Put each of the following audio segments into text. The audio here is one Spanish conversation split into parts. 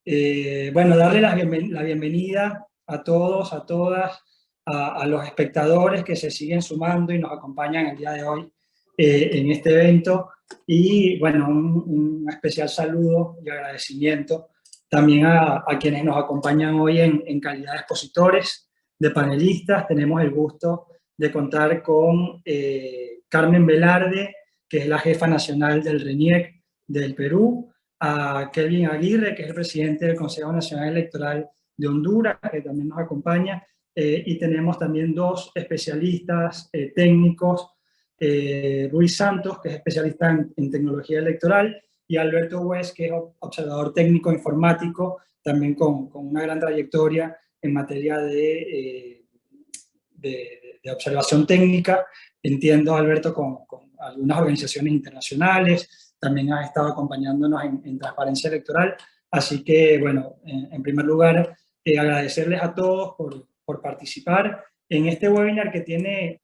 Bueno, darle la bienvenida a todos, a todas, a los espectadores que se siguen sumando y nos acompañan el día de hoy en este evento. Y bueno, un especial saludo y agradecimiento también a quienes nos acompañan hoy en calidad de expositores, de panelistas. Tenemos el gusto de contar con Carmen Velarde, que es la jefa nacional del RENIEC del Perú, a Kelvin Aguirre, que es el presidente del Consejo Nacional Electoral de Honduras, que también nos acompaña, y tenemos también dos especialistas técnicos, Ruiz Santos, que es especialista en tecnología electoral, y Alberto West, que es observador técnico informático, también con una gran trayectoria en materia de observación técnica. Entiendo, Alberto, con algunas organizaciones internacionales, también ha estado acompañándonos en transparencia electoral. Así que, bueno, en primer lugar, agradecerles a todos por participar en este webinar que tiene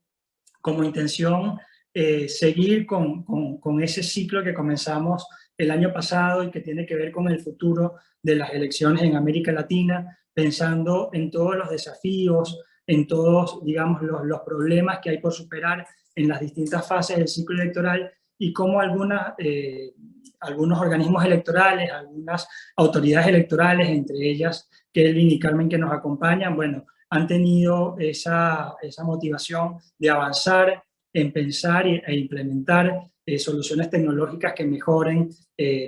como intención seguir con ese ciclo que comenzamos el año pasado y que tiene que ver con el futuro de las elecciones en América Latina, pensando en todos los desafíos, en todos, digamos, los problemas que hay por superar en las distintas fases del ciclo electoral y cómo algunos organismos electorales, algunas autoridades electorales, entre ellas Kelvin y Carmen que nos acompañan, bueno, han tenido esa motivación de avanzar en pensar e implementar soluciones tecnológicas que mejoren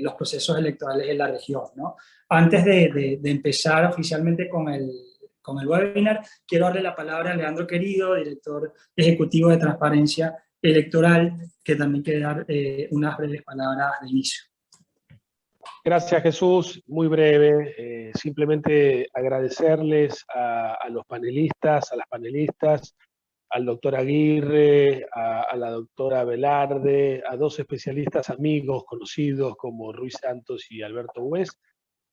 los procesos electorales en la región, ¿no? Antes de empezar oficialmente con el webinar, quiero darle la palabra a Leandro Querido, director ejecutivo de Transparencia Electoral, que también quiere dar unas breves palabras de inicio. Gracias, Jesús. Muy breve. Simplemente agradecerles a los panelistas, a las panelistas, al doctor Aguirre, a la doctora Velarde, a dos especialistas amigos, conocidos como Ruiz Santos y Alberto West.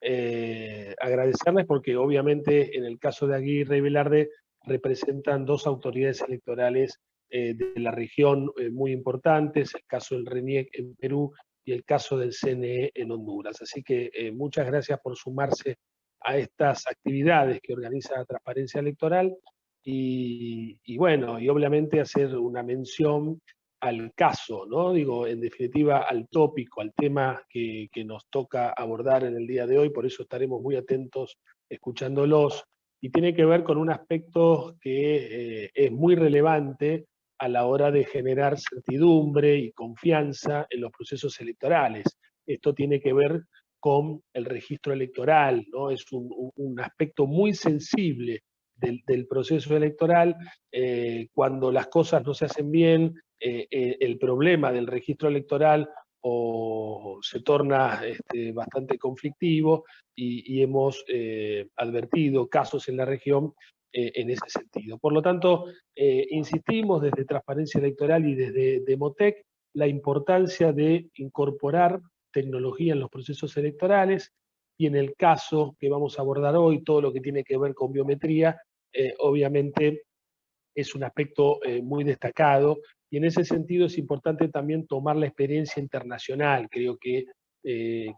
Agradecerles porque obviamente en el caso de Aguirre y Velarde representan dos autoridades electorales de la región muy importantes, el caso del RENIEC en Perú y el caso del CNE en Honduras. Así que muchas gracias por sumarse a estas actividades que organiza Transparencia Electoral y bueno, y obviamente hacer una mención al caso, ¿no? Digo, en definitiva, al tópico, al tema que nos toca abordar en el día de hoy, por eso estaremos muy atentos escuchándolos, y tiene que ver con un aspecto que es muy relevante a la hora de generar certidumbre y confianza en los procesos electorales. Esto tiene que ver con el registro electoral, ¿no? Es un aspecto muy sensible del proceso electoral. Cuando las cosas no se hacen bien, el problema del registro electoral o se torna bastante conflictivo y hemos advertido casos en la región en ese sentido. Por lo tanto, insistimos desde Transparencia Electoral y desde Demotec la importancia de incorporar tecnología en los procesos electorales y en el caso que vamos a abordar hoy, todo lo que tiene que ver con biometría, obviamente es un aspecto muy destacado y en ese sentido es importante también tomar la experiencia internacional. Creo que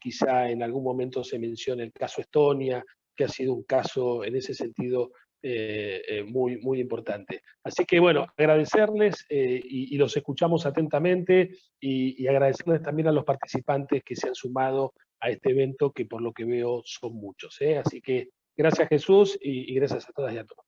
quizá en algún momento se menciona el caso Estonia, que ha sido un caso en ese sentido muy, muy importante. Así que bueno, agradecerles y los escuchamos atentamente y agradecerles también a los participantes que se han sumado a este evento, que por lo que veo son muchos. Así que gracias, Jesús, y gracias a todas y a todos.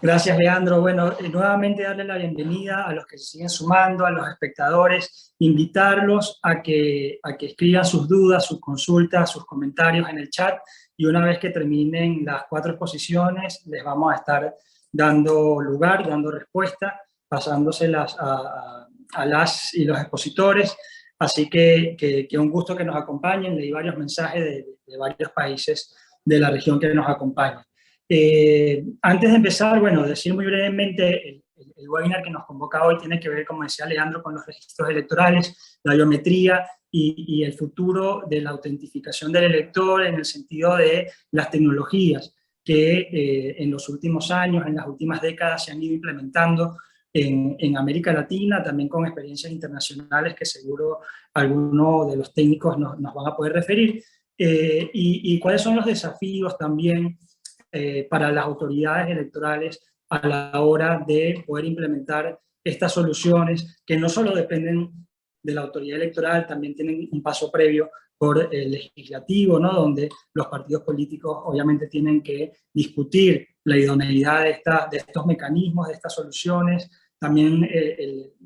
Gracias, Leandro. Bueno, nuevamente darle la bienvenida a los que se siguen sumando, a los espectadores, invitarlos a que escriban sus dudas, sus consultas, sus comentarios en el chat, y una vez que terminen las 4 exposiciones, les vamos a estar dando lugar, dando respuesta, pasándoselas a las y los expositores. Así que un gusto que nos acompañen. Leí varios mensajes de varios países de la región que nos acompañan. Antes de empezar, bueno, decir muy brevemente, el webinar que nos convoca hoy tiene que ver, como decía Leandro, con los registros electorales, la biometría y el futuro de la autentificación del elector en el sentido de las tecnologías que en los últimos años, en las últimas décadas se han ido implementando en América Latina, también con experiencias internacionales que seguro algunos de los técnicos nos van a poder referir. y cuáles son los desafíos también para las autoridades electorales a la hora de poder implementar estas soluciones que no solo dependen de la autoridad electoral, también tienen un paso previo por el legislativo, ¿no? Donde los partidos políticos obviamente tienen que discutir la idoneidad de estos mecanismos, de estas soluciones, también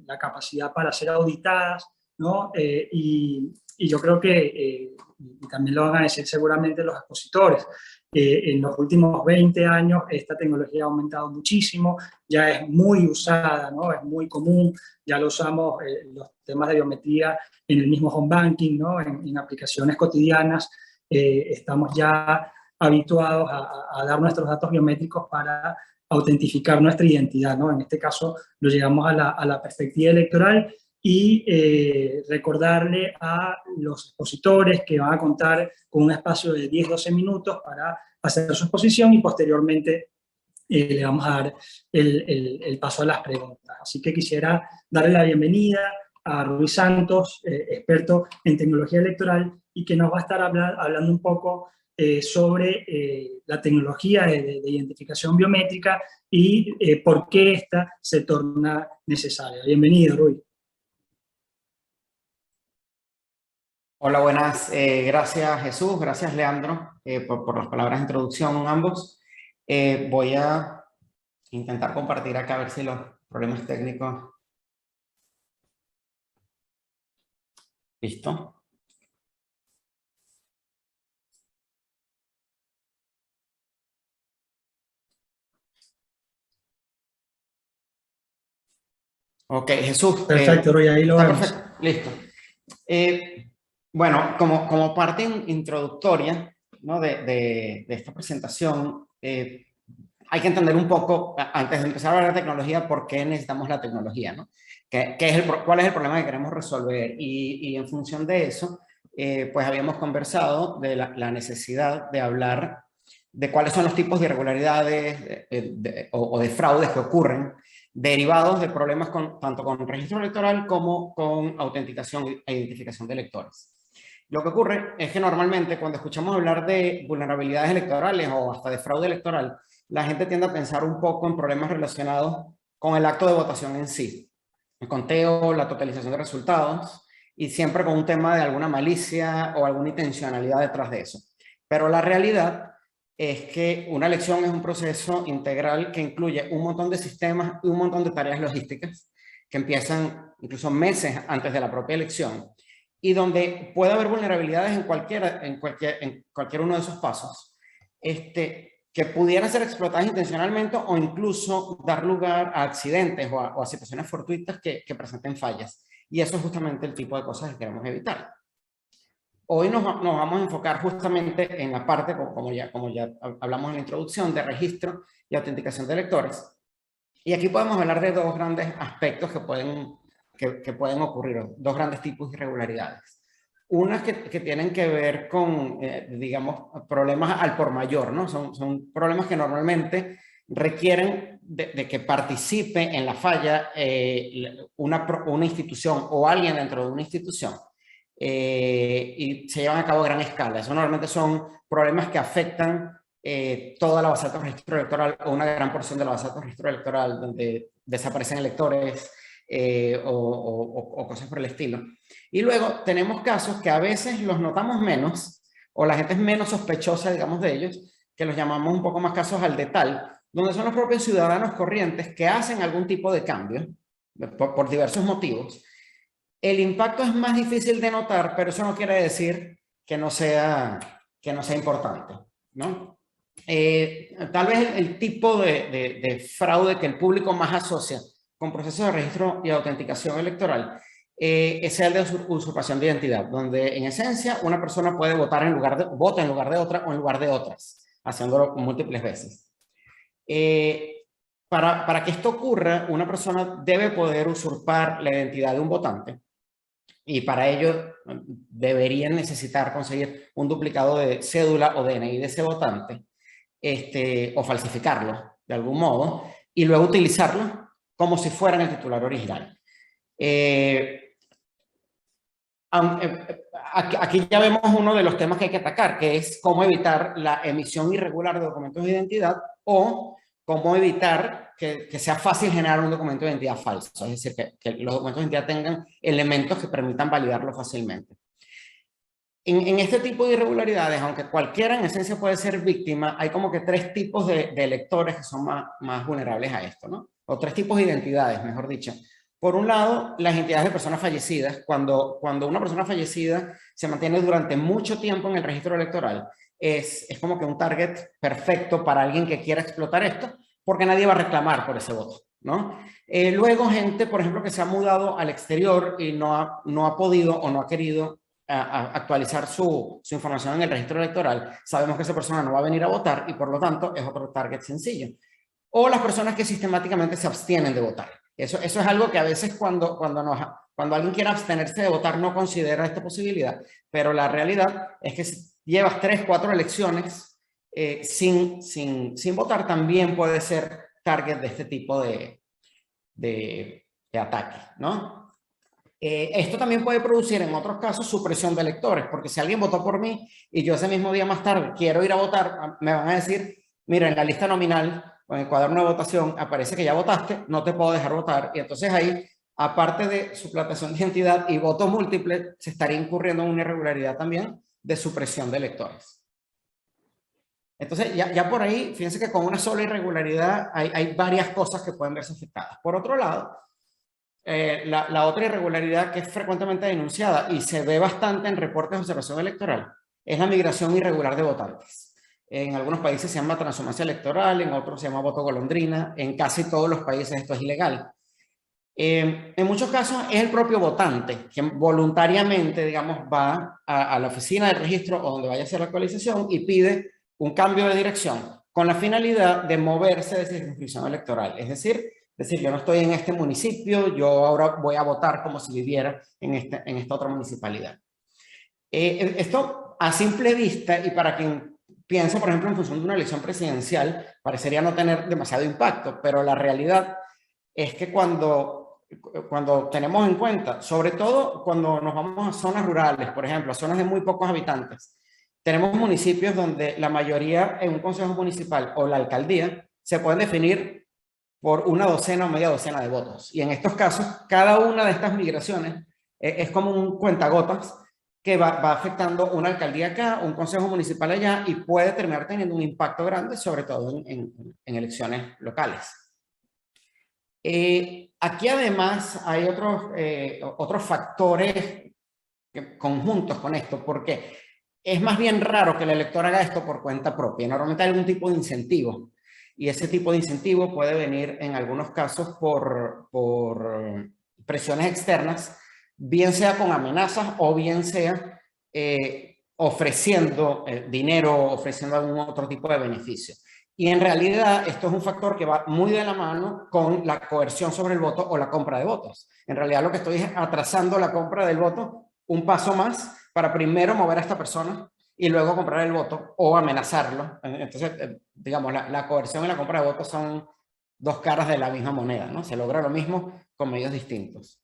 la capacidad para ser auditadas, ¿no? Y yo creo que, y también lo van a decir seguramente los expositores, en los últimos 20 años esta tecnología ha aumentado muchísimo, ya es muy usada, ¿no? Es muy común, ya lo usamos los temas de biometría en el mismo home banking, ¿no? En aplicaciones cotidianas, estamos ya habituados a dar nuestros datos biométricos para autentificar nuestra identidad, ¿no? En este caso lo llegamos a la perspectiva electoral y recordarle a los expositores que van a contar con un espacio de 10-12 minutos para hacer su exposición y posteriormente le vamos a dar el paso a las preguntas. Así que quisiera darle la bienvenida a Ruiz Santos, experto en tecnología electoral, y que nos va a estar hablando un poco sobre la tecnología de identificación biométrica y por qué esta se torna necesaria. Bienvenido, Ruiz. Hola, buenas. Gracias, Jesús. Gracias, Leandro, por las palabras de introducción ambos. Voy a intentar compartir acá a ver si los problemas técnicos... ¿Listo? Ok, Jesús. Perfecto, Roy, ahí lo vemos. Perfecto, listo. Bueno, como parte introductoria, ¿no? de esta presentación, hay que entender un poco, antes de empezar a hablar de tecnología, por qué necesitamos la tecnología, ¿no? ¿Cuál es el problema que queremos resolver? Y en función de eso, pues habíamos conversado de la necesidad de hablar de cuáles son los tipos de irregularidades o de fraudes que ocurren derivados de problemas tanto con registro electoral como con autenticación e identificación de electores. Lo que ocurre es que normalmente cuando escuchamos hablar de vulnerabilidades electorales o hasta de fraude electoral, la gente tiende a pensar un poco en problemas relacionados con el acto de votación en sí, el conteo, la totalización de resultados, y siempre con un tema de alguna malicia o alguna intencionalidad detrás de eso. Pero la realidad es que una elección es un proceso integral que incluye un montón de sistemas y un montón de tareas logísticas que empiezan incluso meses antes de la propia elección y donde puede haber vulnerabilidades en cualquier uno de esos pasos que pudieran ser explotadas intencionalmente o incluso dar lugar a accidentes o a situaciones fortuitas que presenten fallas. Y eso es justamente el tipo de cosas que queremos evitar. Hoy nos vamos a enfocar justamente en la parte, como ya hablamos en la introducción, de registro y autenticación de electores. Y aquí podemos hablar de dos grandes aspectos que pueden ocurrir, dos grandes tipos de irregularidades. Unas que tienen que ver con, digamos, problemas al por mayor, ¿no? Son problemas que normalmente requieren de que participe en la falla una institución o alguien dentro de una institución. Y se llevan a cabo a gran escala. Eso normalmente son problemas que afectan toda la base de registro electoral o una gran porción de la base de registro electoral donde desaparecen electores o cosas por el estilo. Y luego tenemos casos que a veces los notamos menos o la gente es menos sospechosa, digamos, de ellos, que los llamamos un poco más casos al detal, donde son los propios ciudadanos corrientes que hacen algún tipo de cambio por diversos motivos. El impacto es más difícil de notar, pero eso no quiere decir que no sea importante, ¿no? Tal vez el tipo de fraude que el público más asocia con procesos de registro y autenticación electoral es el de usurpación de identidad, donde en esencia una persona puede vota en lugar de otra o en lugar de otras, haciéndolo múltiples veces. Para que esto ocurra, una persona debe poder usurpar la identidad de un votante. Y para ello deberían necesitar conseguir un duplicado de cédula o DNI de ese votante, o falsificarlo de algún modo, y luego utilizarlo como si fueran el titular original. Aquí ya vemos uno de los temas que hay que atacar, que es cómo evitar la emisión irregular de documentos de identidad o cómo evitar que sea fácil generar un documento de identidad falso. Es decir, que los documentos de identidad tengan elementos que permitan validarlo fácilmente. En este tipo de irregularidades, aunque cualquiera en esencia puede ser víctima, hay como que 3 tipos de electores que son más vulnerables a esto, ¿no? O 3 tipos de identidades, mejor dicho. Por un lado, las identidades de personas fallecidas. Cuando una persona fallecida se mantiene durante mucho tiempo en el registro electoral, es como que un target perfecto para alguien que quiera explotar esto, porque nadie va a reclamar por ese voto, ¿no? Luego, gente, por ejemplo, que se ha mudado al exterior y no ha podido o no ha querido a actualizar su información en el registro electoral, sabemos que esa persona no va a venir a votar y por lo tanto es otro target sencillo. O las personas que sistemáticamente se abstienen de votar. Eso es algo que a veces cuando alguien quiere abstenerse de votar no considera esta posibilidad, pero la realidad es que si llevas 3, 4 elecciones sin votar, también puede ser target de este tipo de ataque, ¿no? Esto también puede producir en otros casos supresión de electores, porque si alguien votó por mí y yo ese mismo día más tarde quiero ir a votar, me van a decir, mira, en la lista nominal o en el cuaderno de votación aparece que ya votaste, no te puedo dejar votar. Y entonces ahí, aparte de suplantación de identidad y voto múltiple, se estaría incurriendo en una irregularidad también de supresión de electores. Entonces, ya por ahí, fíjense que con una sola irregularidad hay varias cosas que pueden verse afectadas. Por otro lado, la otra irregularidad que es frecuentemente denunciada y se ve bastante en reportes de observación electoral es la migración irregular de votantes. En algunos países se llama transhumancia electoral, en otros se llama voto golondrina, en casi todos los países esto es ilegal. En muchos casos es el propio votante que voluntariamente, digamos, va a la oficina del registro o donde vaya a hacer la actualización y pide un cambio de dirección con la finalidad de moverse de circunscripción electoral. Es decir, yo no estoy en este municipio, yo ahora voy a votar como si viviera en esta otra municipalidad. Esto a simple vista y para quien piensa, por ejemplo, en función de una elección presidencial, parecería no tener demasiado impacto, pero la realidad es que cuando tenemos en cuenta, sobre todo cuando nos vamos a zonas rurales, por ejemplo, a zonas de muy pocos habitantes, tenemos municipios donde la mayoría en un consejo municipal o la alcaldía se pueden definir por una docena o media docena de votos. Y en estos casos, cada una de estas migraciones es como un cuentagotas que va afectando una alcaldía acá, un consejo municipal allá y puede terminar teniendo un impacto grande, sobre todo en elecciones locales. Aquí además hay otros factores conjuntos con esto, porque es más bien raro que el elector haga esto por cuenta propia. Normalmente hay algún tipo de incentivo. Y ese tipo de incentivo puede venir en algunos casos por presiones externas, bien sea con amenazas o bien sea ofreciendo dinero, ofreciendo algún otro tipo de beneficio. Y en realidad esto es un factor que va muy de la mano con la coerción sobre el voto o la compra de votos. En realidad lo que estoy es atrasando la compra del voto un paso más para primero mover a esta persona y luego comprar el voto o amenazarlo. Entonces, digamos, la coerción y la compra de votos son 2 caras de la misma moneda, ¿no? Se logra lo mismo con medios distintos.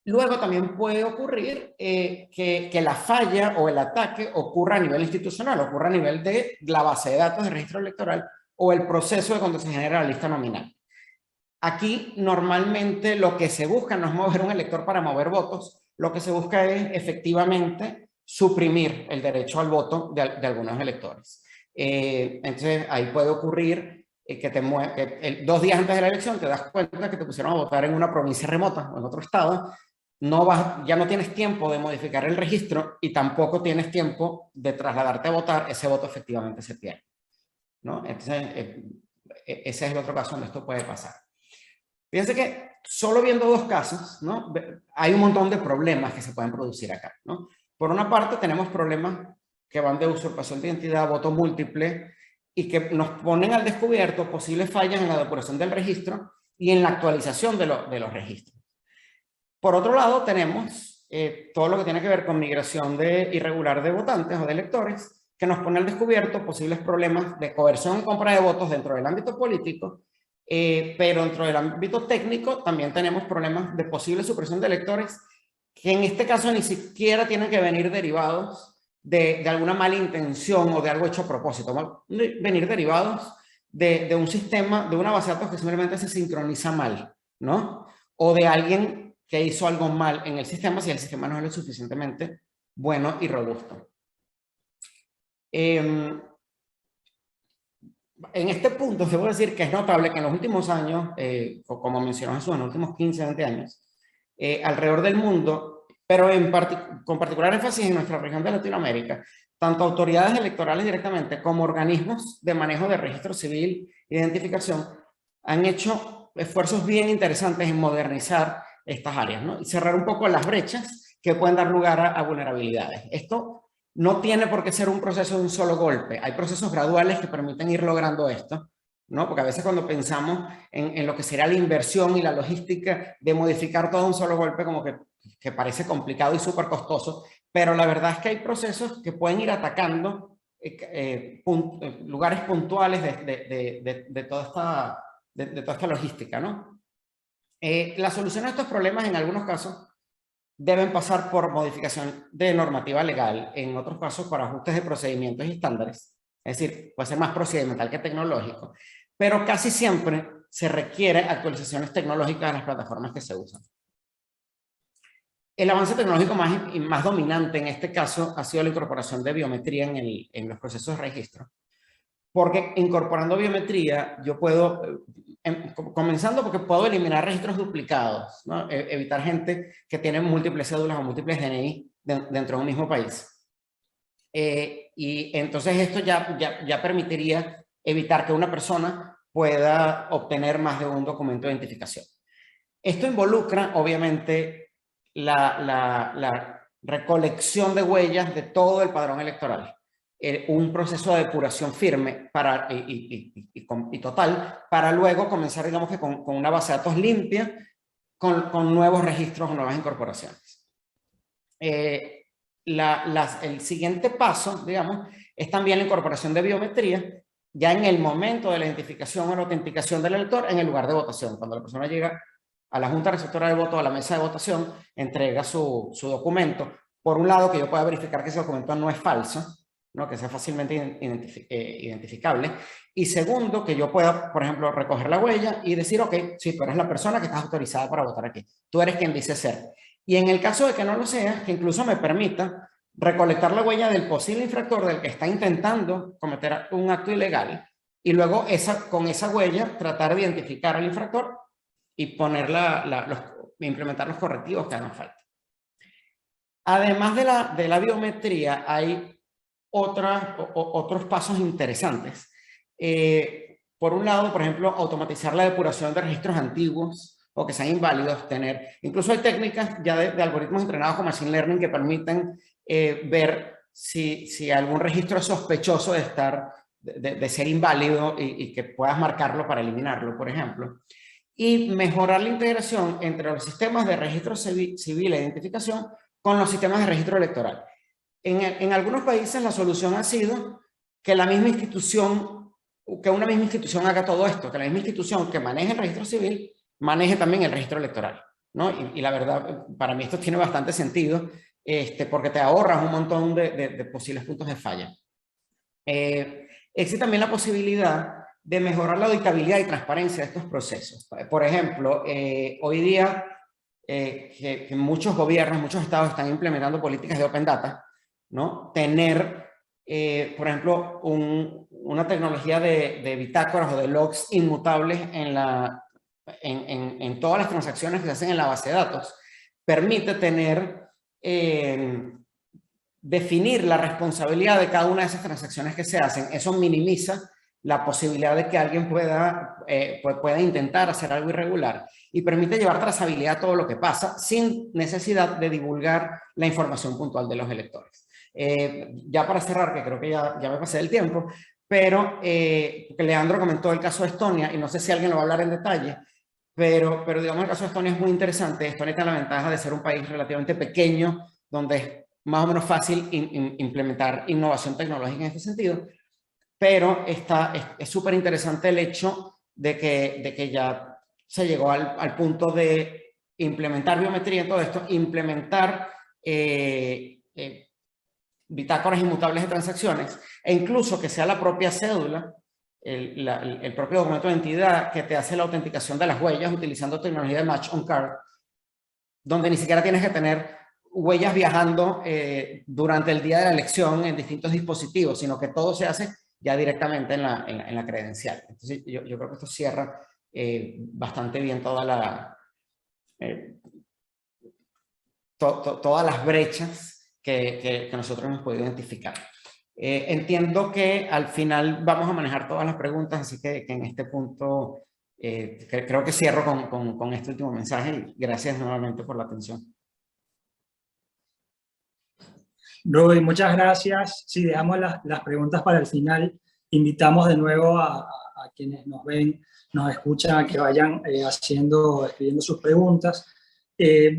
Luego también puede ocurrir que la falla o el ataque ocurra a nivel institucional, ocurra a nivel de la base de datos de registro electoral o el proceso de cuando se genera la lista nominal. Aquí normalmente lo que se busca no es mover un elector para mover votos, lo que se busca es efectivamente suprimir el derecho al voto de algunos electores. Entonces ahí puede ocurrir que 2 días antes de la elección te das cuenta que te pusieron a votar en una provincia remota o en otro estado, ya no tienes tiempo de modificar el registro y tampoco tienes tiempo de trasladarte a votar, ese voto efectivamente se pierde, ¿no? Entonces ese es el otro caso donde esto puede pasar. Fíjense que solo viendo 2 casos, ¿no? Hay un montón de problemas que se pueden producir acá, ¿no? Por una parte tenemos problemas que van de usurpación de identidad, voto múltiple, y que nos ponen al descubierto posibles fallas en la depuración del registro y en la actualización de los registros. Por otro lado tenemos todo lo que tiene que ver con migración irregular de votantes o de electores, que nos pone al descubierto posibles problemas de coerción y compra de votos dentro del ámbito político, pero dentro del ámbito técnico también tenemos problemas de posible supresión de electores que en este caso ni siquiera tienen que venir derivados de alguna mala intención o de algo hecho a propósito, venir derivados de un sistema, de una base de datos que simplemente se sincroniza mal, ¿no? O de alguien que hizo algo mal en el sistema si el sistema no es lo suficientemente bueno y robusto. En este punto, debo decir que es notable que en los últimos años, como mencionó Jesús, en los últimos 15, 20 años, alrededor del mundo, pero con particular énfasis en nuestra región de Latinoamérica, tanto autoridades electorales directamente como organismos de manejo de registro civil e identificación han hecho esfuerzos bien interesantes en modernizar estas áreas, ¿no? Y cerrar un poco las brechas que pueden dar lugar a vulnerabilidades. Esto no tiene por qué ser un proceso de un solo golpe. Hay procesos graduales que permiten ir logrando esto, ¿no? Porque a veces cuando pensamos en lo que será la inversión y la logística de modificar todo de un solo golpe, como que parece complicado y súper costoso, pero la verdad es que hay procesos que pueden ir atacando lugares puntuales de toda esta logística, ¿no? La solución a estos problemas en algunos casos deben pasar por modificación de normativa legal, en otros casos por ajustes de procedimientos y estándares, es decir, puede ser más procedimental que tecnológico, pero casi siempre se requiere actualizaciones tecnológicas de las plataformas que se usan. El avance tecnológico más dominante en este caso ha sido la incorporación de biometría en los procesos de registro. Porque incorporando biometría yo puedo, comenzando porque puedo eliminar registros duplicados, ¿no? Evitar gente que tiene múltiples cédulas o múltiples DNI dentro de un mismo país. Y entonces esto ya permitiría evitar que una persona pueda obtener más de un documento de identificación. Esto involucra, obviamente, la recolección de huellas de todo el padrón electoral. Un proceso de depuración firme y total para luego comenzar, digamos que con una base de datos limpia, con nuevos registros o nuevas incorporaciones. El siguiente paso, digamos, es también la incorporación de biometría ya en el momento de la identificación o la autenticación del elector en el lugar de votación. Cuando la persona llega a la junta receptora de voto, a la mesa de votación, entrega su documento. Por un lado, que yo pueda verificar que ese documento no es falso, ¿no? Que sea fácilmente identificable. Y segundo, que yo pueda, por ejemplo, recoger la huella y decir, ok, sí, tú eres la persona que estás autorizada para votar aquí. Tú eres quien dice ser. Y en el caso de que no lo sea, que incluso me permita recolectar la huella del posible infractor, del que está intentando cometer un acto ilegal, y luego con esa huella tratar de identificar al infractor y implementar los correctivos que hagan falta. Además de la biometría, hay otros pasos interesantes. Por un lado, por ejemplo, automatizar la depuración de registros antiguos o que sean inválidos, incluso hay técnicas ya de algoritmos entrenados con Machine Learning que permiten ver si algún registro es sospechoso de ser inválido y que puedas marcarlo para eliminarlo, por ejemplo. Y mejorar la integración entre los sistemas de registro civil e identificación con los sistemas de registro electoral. En algunos países la solución ha sido que una misma institución haga todo esto, que la misma institución que maneje el registro civil maneje también el registro electoral, ¿no? Y la verdad, para mí esto tiene bastante sentido, porque te ahorras un montón de posibles puntos de falla. Existe también la posibilidad de mejorar la auditabilidad y transparencia de estos procesos. Por ejemplo, hoy día que muchos gobiernos, muchos estados están implementando políticas de Open Data, ¿no? Tener, por ejemplo, una tecnología de bitácoras o de logs inmutables en todas las transacciones que se hacen en la base de datos, permite definir la responsabilidad de cada una de esas transacciones que se hacen. Eso minimiza la posibilidad de que alguien pueda intentar hacer algo irregular y permite llevar trazabilidad a todo lo que pasa sin necesidad de divulgar la información puntual de los electores. Ya para cerrar, que creo que ya me pasé del tiempo, pero Leandro comentó el caso de Estonia y no sé si alguien lo va a hablar en detalle, pero digamos el caso de Estonia es muy interesante. Estonia tiene la ventaja de ser un país relativamente pequeño donde es más o menos fácil implementar innovación tecnológica en este sentido. Pero es súper interesante el hecho de que ya se llegó al punto de implementar biometría en todo esto, implementar bitácoras inmutables de transacciones, e incluso que sea la propia cédula, el propio documento de identidad que te hace la autenticación de las huellas utilizando tecnología de Match on Card, donde ni siquiera tienes que tener huellas viajando durante el día de la elección en distintos dispositivos, sino que todo se hace ya directamente en la credencial. Entonces yo creo que esto cierra bastante bien toda todas las brechas que nosotros hemos podido identificar. Entiendo que al final vamos a manejar todas las preguntas, así que en este punto creo que cierro con este último mensaje y gracias nuevamente por la atención. Rudy, muchas gracias. Si dejamos las preguntas para el final, invitamos de nuevo a quienes nos ven, nos escuchan, a que vayan escribiendo sus preguntas.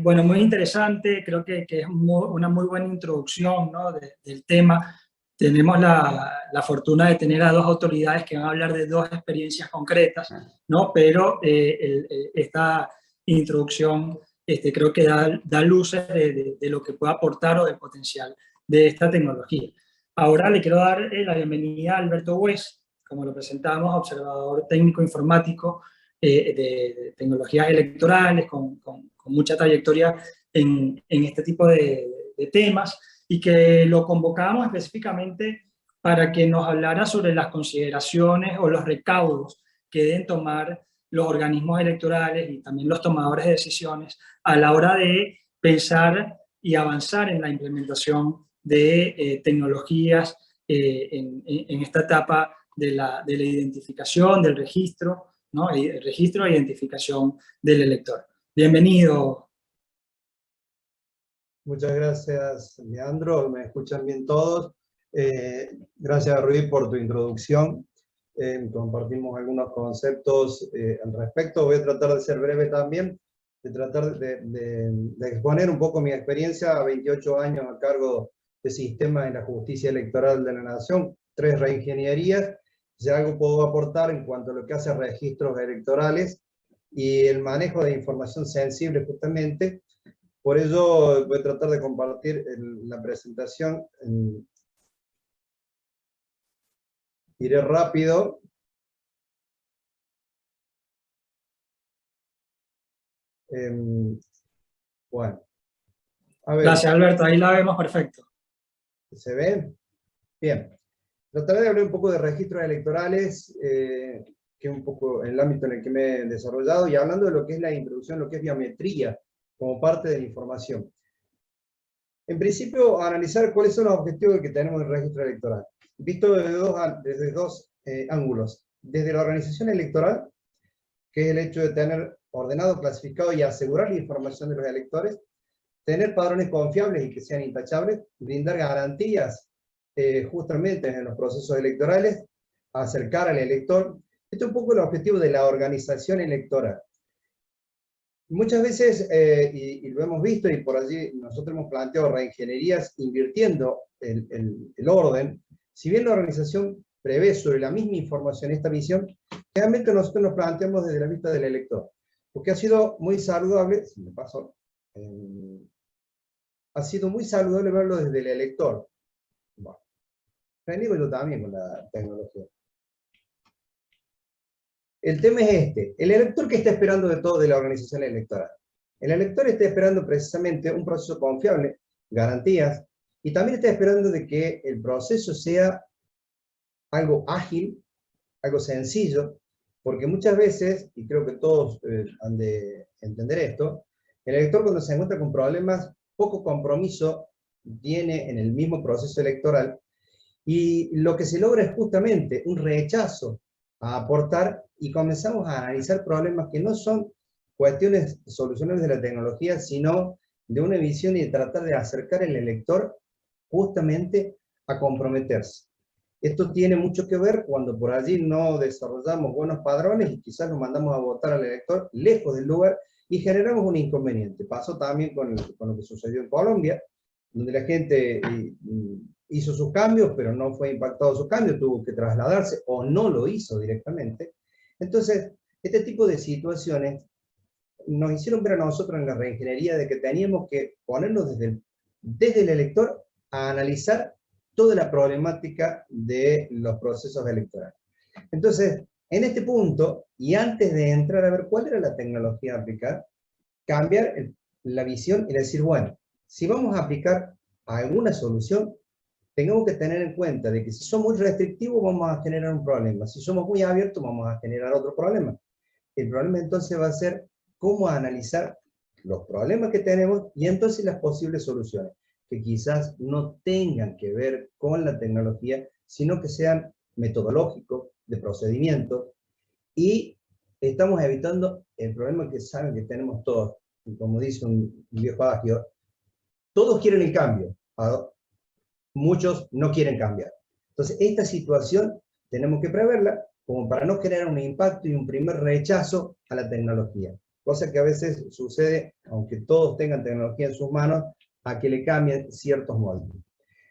Bueno, muy interesante, creo que es una muy buena introducción, ¿no?, del tema. Tenemos la fortuna de tener a dos autoridades que van a hablar de dos experiencias concretas, ¿no? Pero esta introducción creo que da luces de lo que puede aportar o del potencial de esta tecnología. Ahora le quiero dar la bienvenida a Alberto West, como lo presentamos, observador técnico informático de tecnologías electorales, con mucha trayectoria en este tipo de temas, y que lo convocamos específicamente para que nos hablara sobre las consideraciones o los recaudos que deben tomar los organismos electorales y también los tomadores de decisiones a la hora de pensar y avanzar en la implementación de tecnologías en esta etapa de la identificación, del registro, ¿no? El registro e identificación del elector. Bienvenido. Muchas gracias, Leandro. ¿Me escuchan bien todos? Gracias, Rui, por tu introducción. Compartimos algunos conceptos al respecto. Voy a tratar de ser breve también, de tratar de exponer un poco mi experiencia, 28 años a cargo de sistemas en la justicia electoral de la Nación, 3 reingenierías. Si algo puedo aportar en cuanto a lo que hace registros electorales y el manejo de información sensible justamente. Por ello voy a tratar de compartir la presentación. Iré rápido. Bueno. A ver. Gracias, Alberto. Ahí la vemos perfecto. ¿Se ve? Bien. Trataré de hablar un poco de registros electorales, que es un poco el ámbito en el que me he desarrollado, y hablando de lo que es la introducción, lo que es biometría, como parte de la información. En principio, analizar cuáles son los objetivos que tenemos del registro electoral, visto desde dos ángulos. Desde la organización electoral, que es el hecho de tener ordenado, clasificado y asegurar la información de los electores, tener padrones confiables y que sean intachables, brindar garantías justamente en los procesos electorales, acercar al elector. Este es un poco el objetivo de la organización electoral. Muchas veces, y lo hemos visto, y por allí nosotros hemos planteado reingenierías invirtiendo el orden, si bien la organización prevé sobre la misma información esta visión, realmente nosotros nos planteamos desde la vista del elector, porque ha sido muy saludable, si me paso, ha sido muy saludable verlo desde el elector. Bueno, reniego yo también con la tecnología. El tema es este: el elector, que está esperando de todo de la organización electoral. El elector está esperando precisamente un proceso confiable, garantías, y también está esperando de que el proceso sea algo ágil, algo sencillo, porque muchas veces, y creo que todos han de entender esto, el elector, cuando se encuentra con problemas, poco compromiso tiene en el mismo proceso electoral, y lo que se logra es justamente un rechazo a aportar, y comenzamos a analizar problemas que no son cuestiones solucionables de la tecnología, sino de una visión y de tratar de acercar al elector justamente a comprometerse. Esto tiene mucho que ver cuando por allí no desarrollamos buenos padrones y quizás nos mandamos a votar al elector lejos del lugar y generamos un inconveniente. Pasó también con lo que sucedió en Colombia, donde la gente hizo sus cambios, pero no fue impactado su cambio, tuvo que trasladarse o no lo hizo directamente. Entonces, este tipo de situaciones nos hicieron ver a nosotros en la reingeniería de que teníamos que ponernos desde el elector a analizar toda la problemática de los procesos electorales. Entonces, en este punto, y antes de entrar a ver cuál era la tecnología a aplicar, cambiar la visión y decir, bueno, si vamos a aplicar alguna solución, tengamos que tener en cuenta de que si somos muy restrictivos vamos a generar un problema, si somos muy abiertos vamos a generar otro problema. El problema entonces va a ser cómo analizar los problemas que tenemos y entonces las posibles soluciones, que quizás no tengan que ver con la tecnología, sino que sean metodológicos, de procedimientos, y estamos evitando el problema que saben que tenemos todos. Y como dice un viejo adagio, todos quieren el cambio, muchos no quieren cambiar. Entonces, esta situación tenemos que preverla como para no generar un impacto y un primer rechazo a la tecnología. Cosa que a veces sucede, aunque todos tengan tecnología en sus manos, a que le cambien ciertos moldes.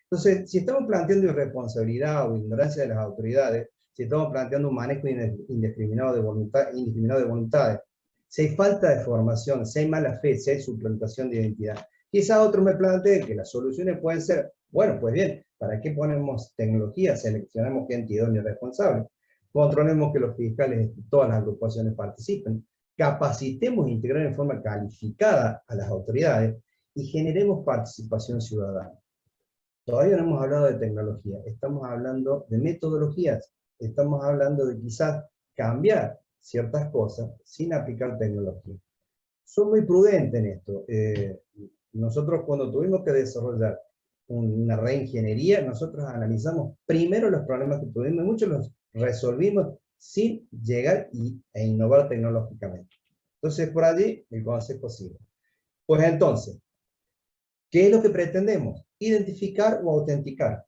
Entonces, si estamos planteando irresponsabilidad o ignorancia de las autoridades, si estamos planteando un manejo indiscriminado de voluntades, si hay falta de formación, si hay mala fe, si hay suplantación de identidad, quizás otros me planteen que las soluciones pueden ser, bueno, pues bien, ¿para qué ponemos tecnología? Seleccionamos gente idónea y responsable. Controlemos que los fiscales de todas las agrupaciones participen. Capacitemos e integrar en forma calificada a las autoridades y generemos participación ciudadana. Todavía no hemos hablado de tecnología, estamos hablando de metodologías, estamos hablando de quizás cambiar ciertas cosas sin aplicar tecnología. Soy muy prudente en esto. Nosotros cuando tuvimos que desarrollar una reingeniería, nosotros analizamos primero los problemas que tuvimos, y muchos los resolvimos sin llegar e innovar tecnológicamente. Entonces, por allí, el consejo sigue. Pues entonces, ¿qué es lo que pretendemos? Identificar o autenticar.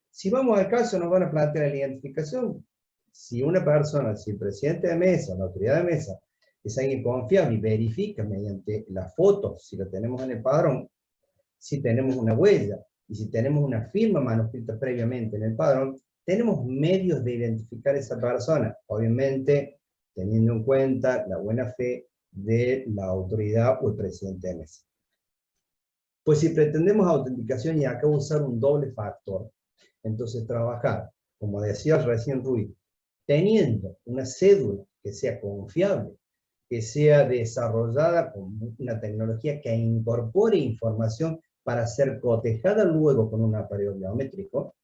Si vamos al caso, nos van a plantear la identificación. Si una persona, si el presidente de mesa, la autoridad de mesa, es alguien confiable y verifica mediante las fotos, si lo tenemos en el padrón, si tenemos una huella, y si tenemos una firma manuscrita previamente en el padrón, tenemos medios de identificar a esa persona, obviamente teniendo en cuenta la buena fe de la autoridad o el presidente de mesa. Pues si pretendemos autenticación y acá usar un doble factor, entonces trabajar, como decía recién Rui, teniendo una cédula que sea confiable, que sea desarrollada con una tecnología que incorpore información para ser cotejada luego con un aparato biométrico,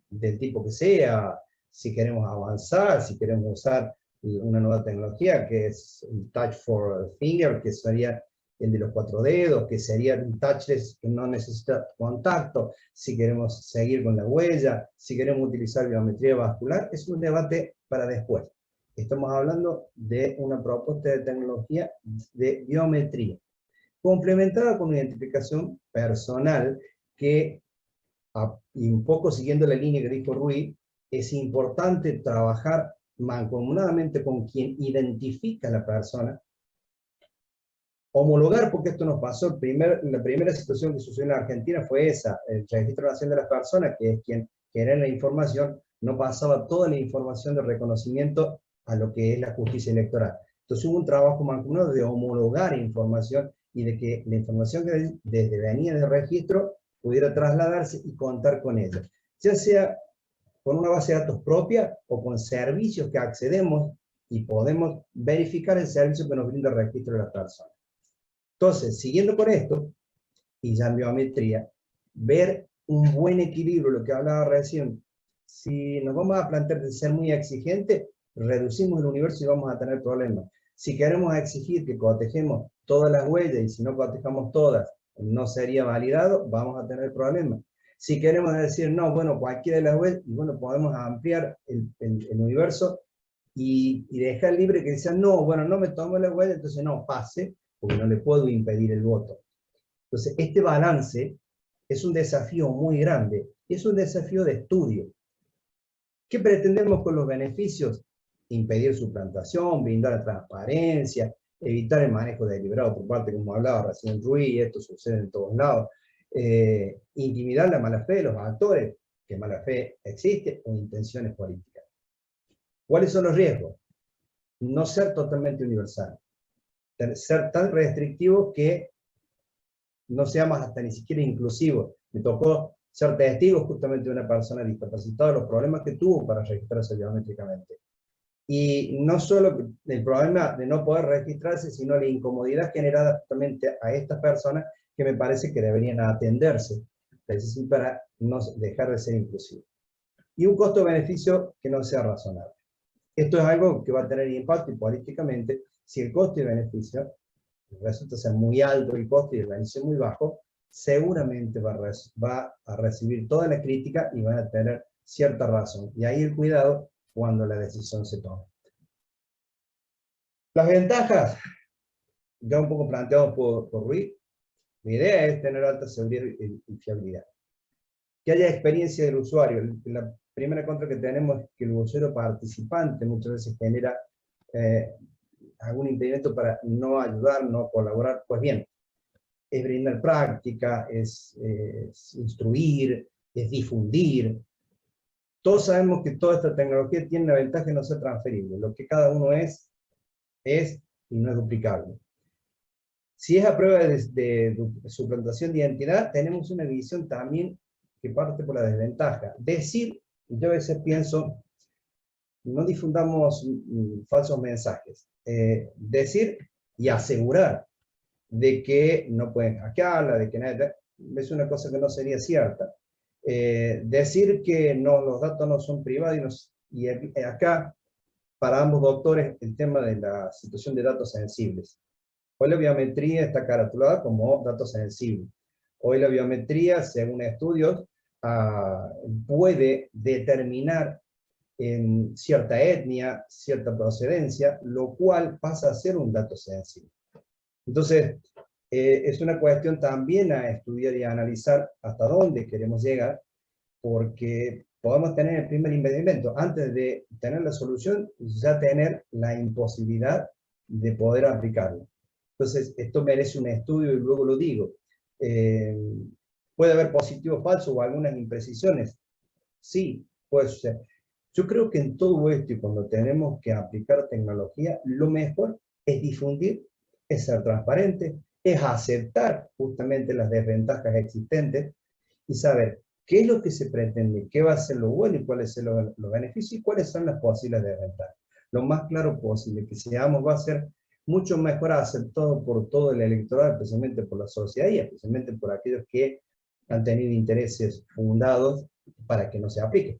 del tipo que sea, si queremos avanzar, si queremos usar una nueva tecnología que es el Touch for Finger, que sería el de los 4 dedos, que sería un touchless que no necesita contacto, si queremos seguir con la huella, si queremos utilizar biometría vascular, es un debate para después. Estamos hablando de una propuesta de tecnología de biometría, complementada con una identificación personal que, y un poco siguiendo la línea que dijo Rui, es importante trabajar mancomunadamente con quien identifica a la persona, homologar, porque esto nos pasó, la primera situación que sucedió en la Argentina fue esa, el Registro Nacional de las Personas, que es quien genera la información, no pasaba toda la información de reconocimiento a lo que es la justicia electoral. Entonces hubo un trabajo mancomunado de homologar información y de que la información que desde venía del registro pudiera trasladarse y contar con ella, ya sea con una base de datos propia o con servicios que accedemos y podemos verificar el servicio que nos brinda el registro de las personas. Entonces, siguiendo con esto, y ya en biometría, ver un buen equilibrio, lo que hablaba recién. Si nos vamos a plantear de ser muy exigentes, reducimos el universo y vamos a tener problemas. Si queremos exigir que cotejemos todas las huellas y si no cotejamos todas, no sería validado, vamos a tener problemas. Si queremos decir, no, bueno, cualquiera de las huellas, y bueno, podemos ampliar el universo y dejar libre que decían, no, bueno, no me tomo la huella, entonces no, pase, porque no le puedo impedir el voto. Entonces, este balance es un desafío muy grande, y es un desafío de estudio. ¿Qué pretendemos con los beneficios? Impedir suplantación, brindar transparencia, evitar el manejo deliberado por parte, como hablaba recién Rui, esto sucede en todos lados, intimidar la mala fe de los actores, que mala fe existe, o intenciones políticas. ¿Cuáles son los riesgos? No ser totalmente universal. ser tan restrictivos que no seamos hasta ni siquiera inclusivos. Me tocó ser testigo justamente de una persona discapacitada, los problemas que tuvo para registrarse biométricamente. Y no solo el problema de no poder registrarse, sino la incomodidad generada justamente a estas personas que me parece que deberían atenderse, precisamente para no dejar de ser inclusivos. Y un costo-beneficio que no sea razonable. Esto es algo que va a tener impacto y políticamente, si el costo y beneficio resulta ser muy alto el costo y el beneficio muy bajo, seguramente va a recibir toda la crítica y van a tener cierta razón. Y ahí el cuidado cuando la decisión se toma. Las ventajas, ya un poco planteado por Ruiz, la idea es tener alta seguridad y fiabilidad. Que haya experiencia del usuario. La primera contra que tenemos es que el usuario participante muchas veces genera algún impedimento para no ayudar, no colaborar. Pues bien, es brindar práctica, es instruir, es difundir. Todos sabemos que toda esta tecnología tiene la ventaja de no ser transferible. Lo que cada uno es y no es duplicable. Si es a prueba de suplantación de identidad, tenemos una visión también que parte por la desventaja. Decir, yo a veces pienso, no difundamos falsos mensajes. Decir y asegurar de que no pueden hackearla, de que nadie, es una cosa que no sería cierta. Decir que no, los datos no son privados y acá, para ambos doctores, el tema de la situación de datos sensibles. Hoy la biometría está caratulada como datos sensibles. Hoy la biometría, según estudios, puede determinar en cierta etnia, cierta procedencia, lo cual pasa a ser un dato sensible. Entonces, es una cuestión también a estudiar y a analizar hasta dónde queremos llegar, porque podemos tener el primer impedimento, antes de tener la solución, ya tener la imposibilidad de poder aplicarlo. Entonces, esto merece un estudio y luego lo digo. ¿Puede haber positivos falsos o algunas imprecisiones? Sí, puede ser. Yo creo que en todo esto, y cuando tenemos que aplicar tecnología, lo mejor es difundir, es ser transparente, es aceptar justamente las desventajas existentes y saber qué es lo que se pretende, qué va a ser lo bueno y cuáles son los beneficios y cuáles son las posibles desventajas. Lo más claro posible que seamos va a ser mucho mejor aceptado por todo el electorado, especialmente por la sociedad y especialmente por aquellos que han tenido intereses fundados para que no se aplique.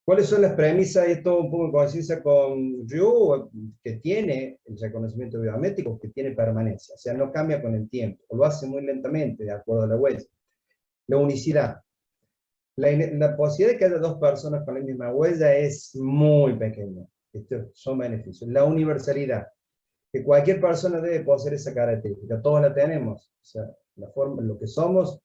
¿Cuáles son las premisas? Esto un poco en coincidencia con Ryu, que tiene el reconocimiento biométrico, que tiene permanencia, o sea, no cambia con el tiempo, o lo hace muy lentamente, de acuerdo a la huella. La unicidad. La posibilidad de que haya dos personas con la misma huella es muy pequeña. Estos son beneficios. La universalidad. Que cualquier persona debe poseer esa característica. Todos la tenemos. O sea, la forma, lo que somos,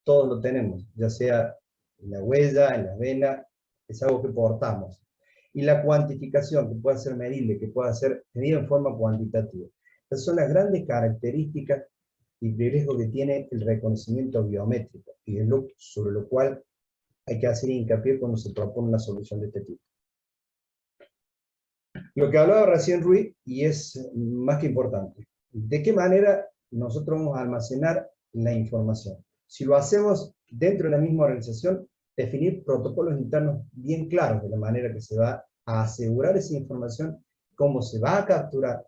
todos lo tenemos. Ya sea en la huella, en las venas, es algo que portamos. Y la cuantificación, que pueda ser medible, que pueda ser medida en forma cuantitativa. Esas son las grandes características y privilegios que tiene el reconocimiento biométrico, y es sobre lo cual hay que hacer hincapié cuando se propone una solución de este tipo. Lo que hablaba recién Ruiz, y es más que importante, ¿de qué manera nosotros vamos a almacenar la información? Si lo hacemos dentro de la misma organización, definir protocolos internos bien claros de la manera que se va a asegurar esa información, cómo se va a capturar,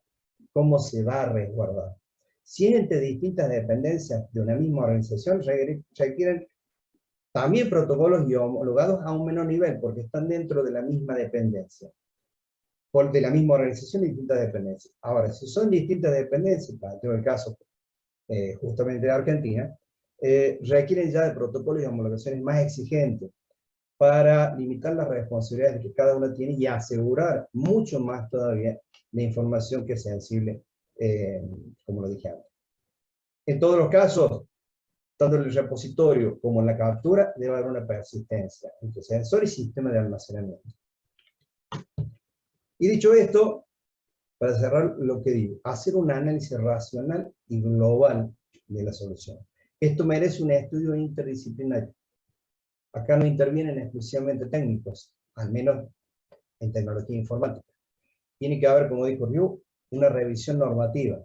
cómo se va a resguardar. Si es entre distintas dependencias de una misma organización, requieren también protocolos y homologados a un menor nivel, porque están dentro de la misma dependencia, de la misma organización y distintas dependencias. Ahora, si son distintas dependencias, en el caso justamente de Argentina, requieren ya de protocolos y homologaciones más exigentes para limitar las responsabilidades que cada uno tiene y asegurar mucho más todavía la información que es sensible, como lo dije antes. En todos los casos, tanto en el repositorio como en la captura, debe haber una persistencia entre sensor y sistema de almacenamiento. Y dicho esto, para cerrar lo que digo, hacer un análisis racional y global de la solución. Esto merece un estudio interdisciplinario. Acá no intervienen exclusivamente técnicos, al menos en tecnología informática. tiene que haber, como dijo Ryu, una revisión normativa,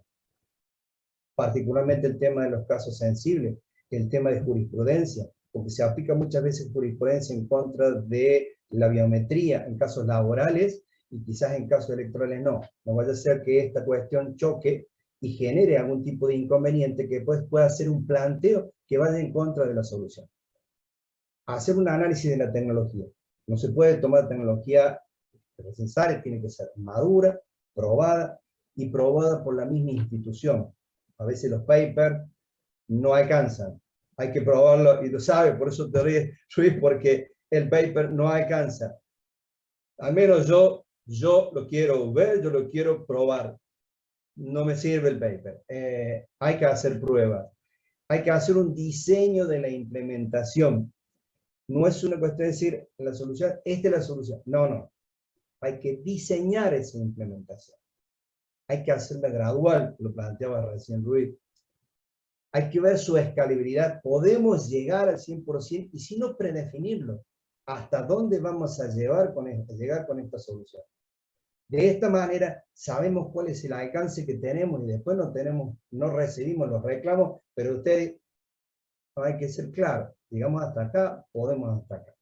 particularmente el tema de los casos sensibles, el tema de jurisprudencia, porque se aplica muchas veces jurisprudencia en contra de la biometría en casos laborales y quizás en casos electorales no. No vaya a ser que esta cuestión choque y genere algún tipo de inconveniente que después pueda hacer un planteo que vaya en contra de la solución. Hacer un análisis de la tecnología. No se puede tomar tecnología necesaria, tiene que ser madura, probada y probada por la misma institución. A veces los papers no alcanzan. Hay que probarlo y lo sabe, por eso te ríes, Luis, porque el paper no alcanza. Al menos yo lo quiero ver, yo lo quiero probar. No me sirve el paper. Hay que hacer pruebas. Hay que hacer un diseño de la implementación. No es una cuestión de decir, la solución, esta es la solución. No, no. Hay que diseñar esa implementación. Hay que hacerla gradual, lo planteaba recién Luis. Hay que ver su escalabilidad. Podemos llegar al 100% y si no predefinirlo. ¿Hasta dónde vamos a llegar con esta solución? De esta manera sabemos cuál es el alcance que tenemos y después no recibimos los reclamos, pero ustedes, hay que ser claro, digamos hasta acá, podemos hasta acá.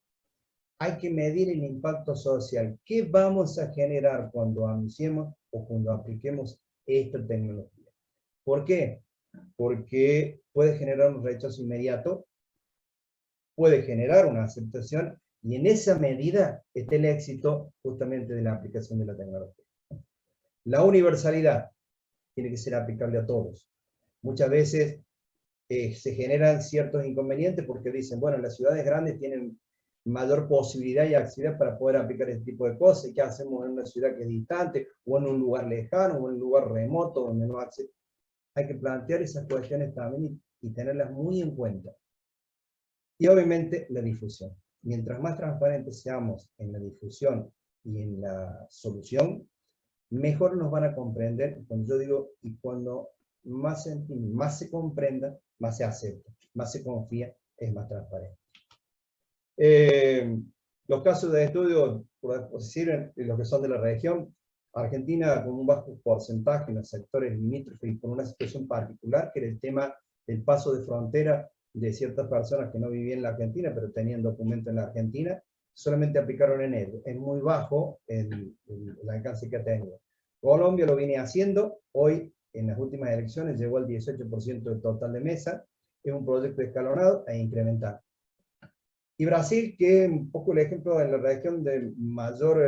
Hay que medir el impacto social. ¿Qué vamos a generar cuando anunciemos o cuando apliquemos esta tecnología? ¿Por qué? Porque puede generar un rechazo inmediato, puede generar una aceptación, y en esa medida está el éxito justamente de la aplicación de la tecnología. La universalidad tiene que ser aplicable a todos. Muchas veces se generan ciertos inconvenientes porque dicen, bueno, las ciudades grandes tienen mayor posibilidad y accesibilidad para poder aplicar este tipo de cosas. ¿Y qué hacemos en una ciudad que es distante, o en un lugar lejano, o en un lugar remoto, donde no accede? Hay que plantear esas cuestiones también y tenerlas muy en cuenta. Y obviamente la difusión. Mientras más transparentes seamos en la difusión y en la solución, mejor nos van a comprender. Cuando yo digo, y cuando más se comprenda, más se acepta, más se confía, es más transparente. Los casos de estudio, por decir, los que son de la región, Argentina con un bajo porcentaje en los sectores limítrofes y con una situación particular, que era el tema del paso de frontera de ciertas personas que no vivían en la Argentina, pero tenían documento en la Argentina, solamente aplicaron en él. Es muy bajo el alcance que ha tenido. Colombia lo viene haciendo, hoy en las últimas elecciones llegó al 18% del total de mesa, es un proyecto escalonado e incremental. Y Brasil, que un poco el ejemplo en la región de mayor,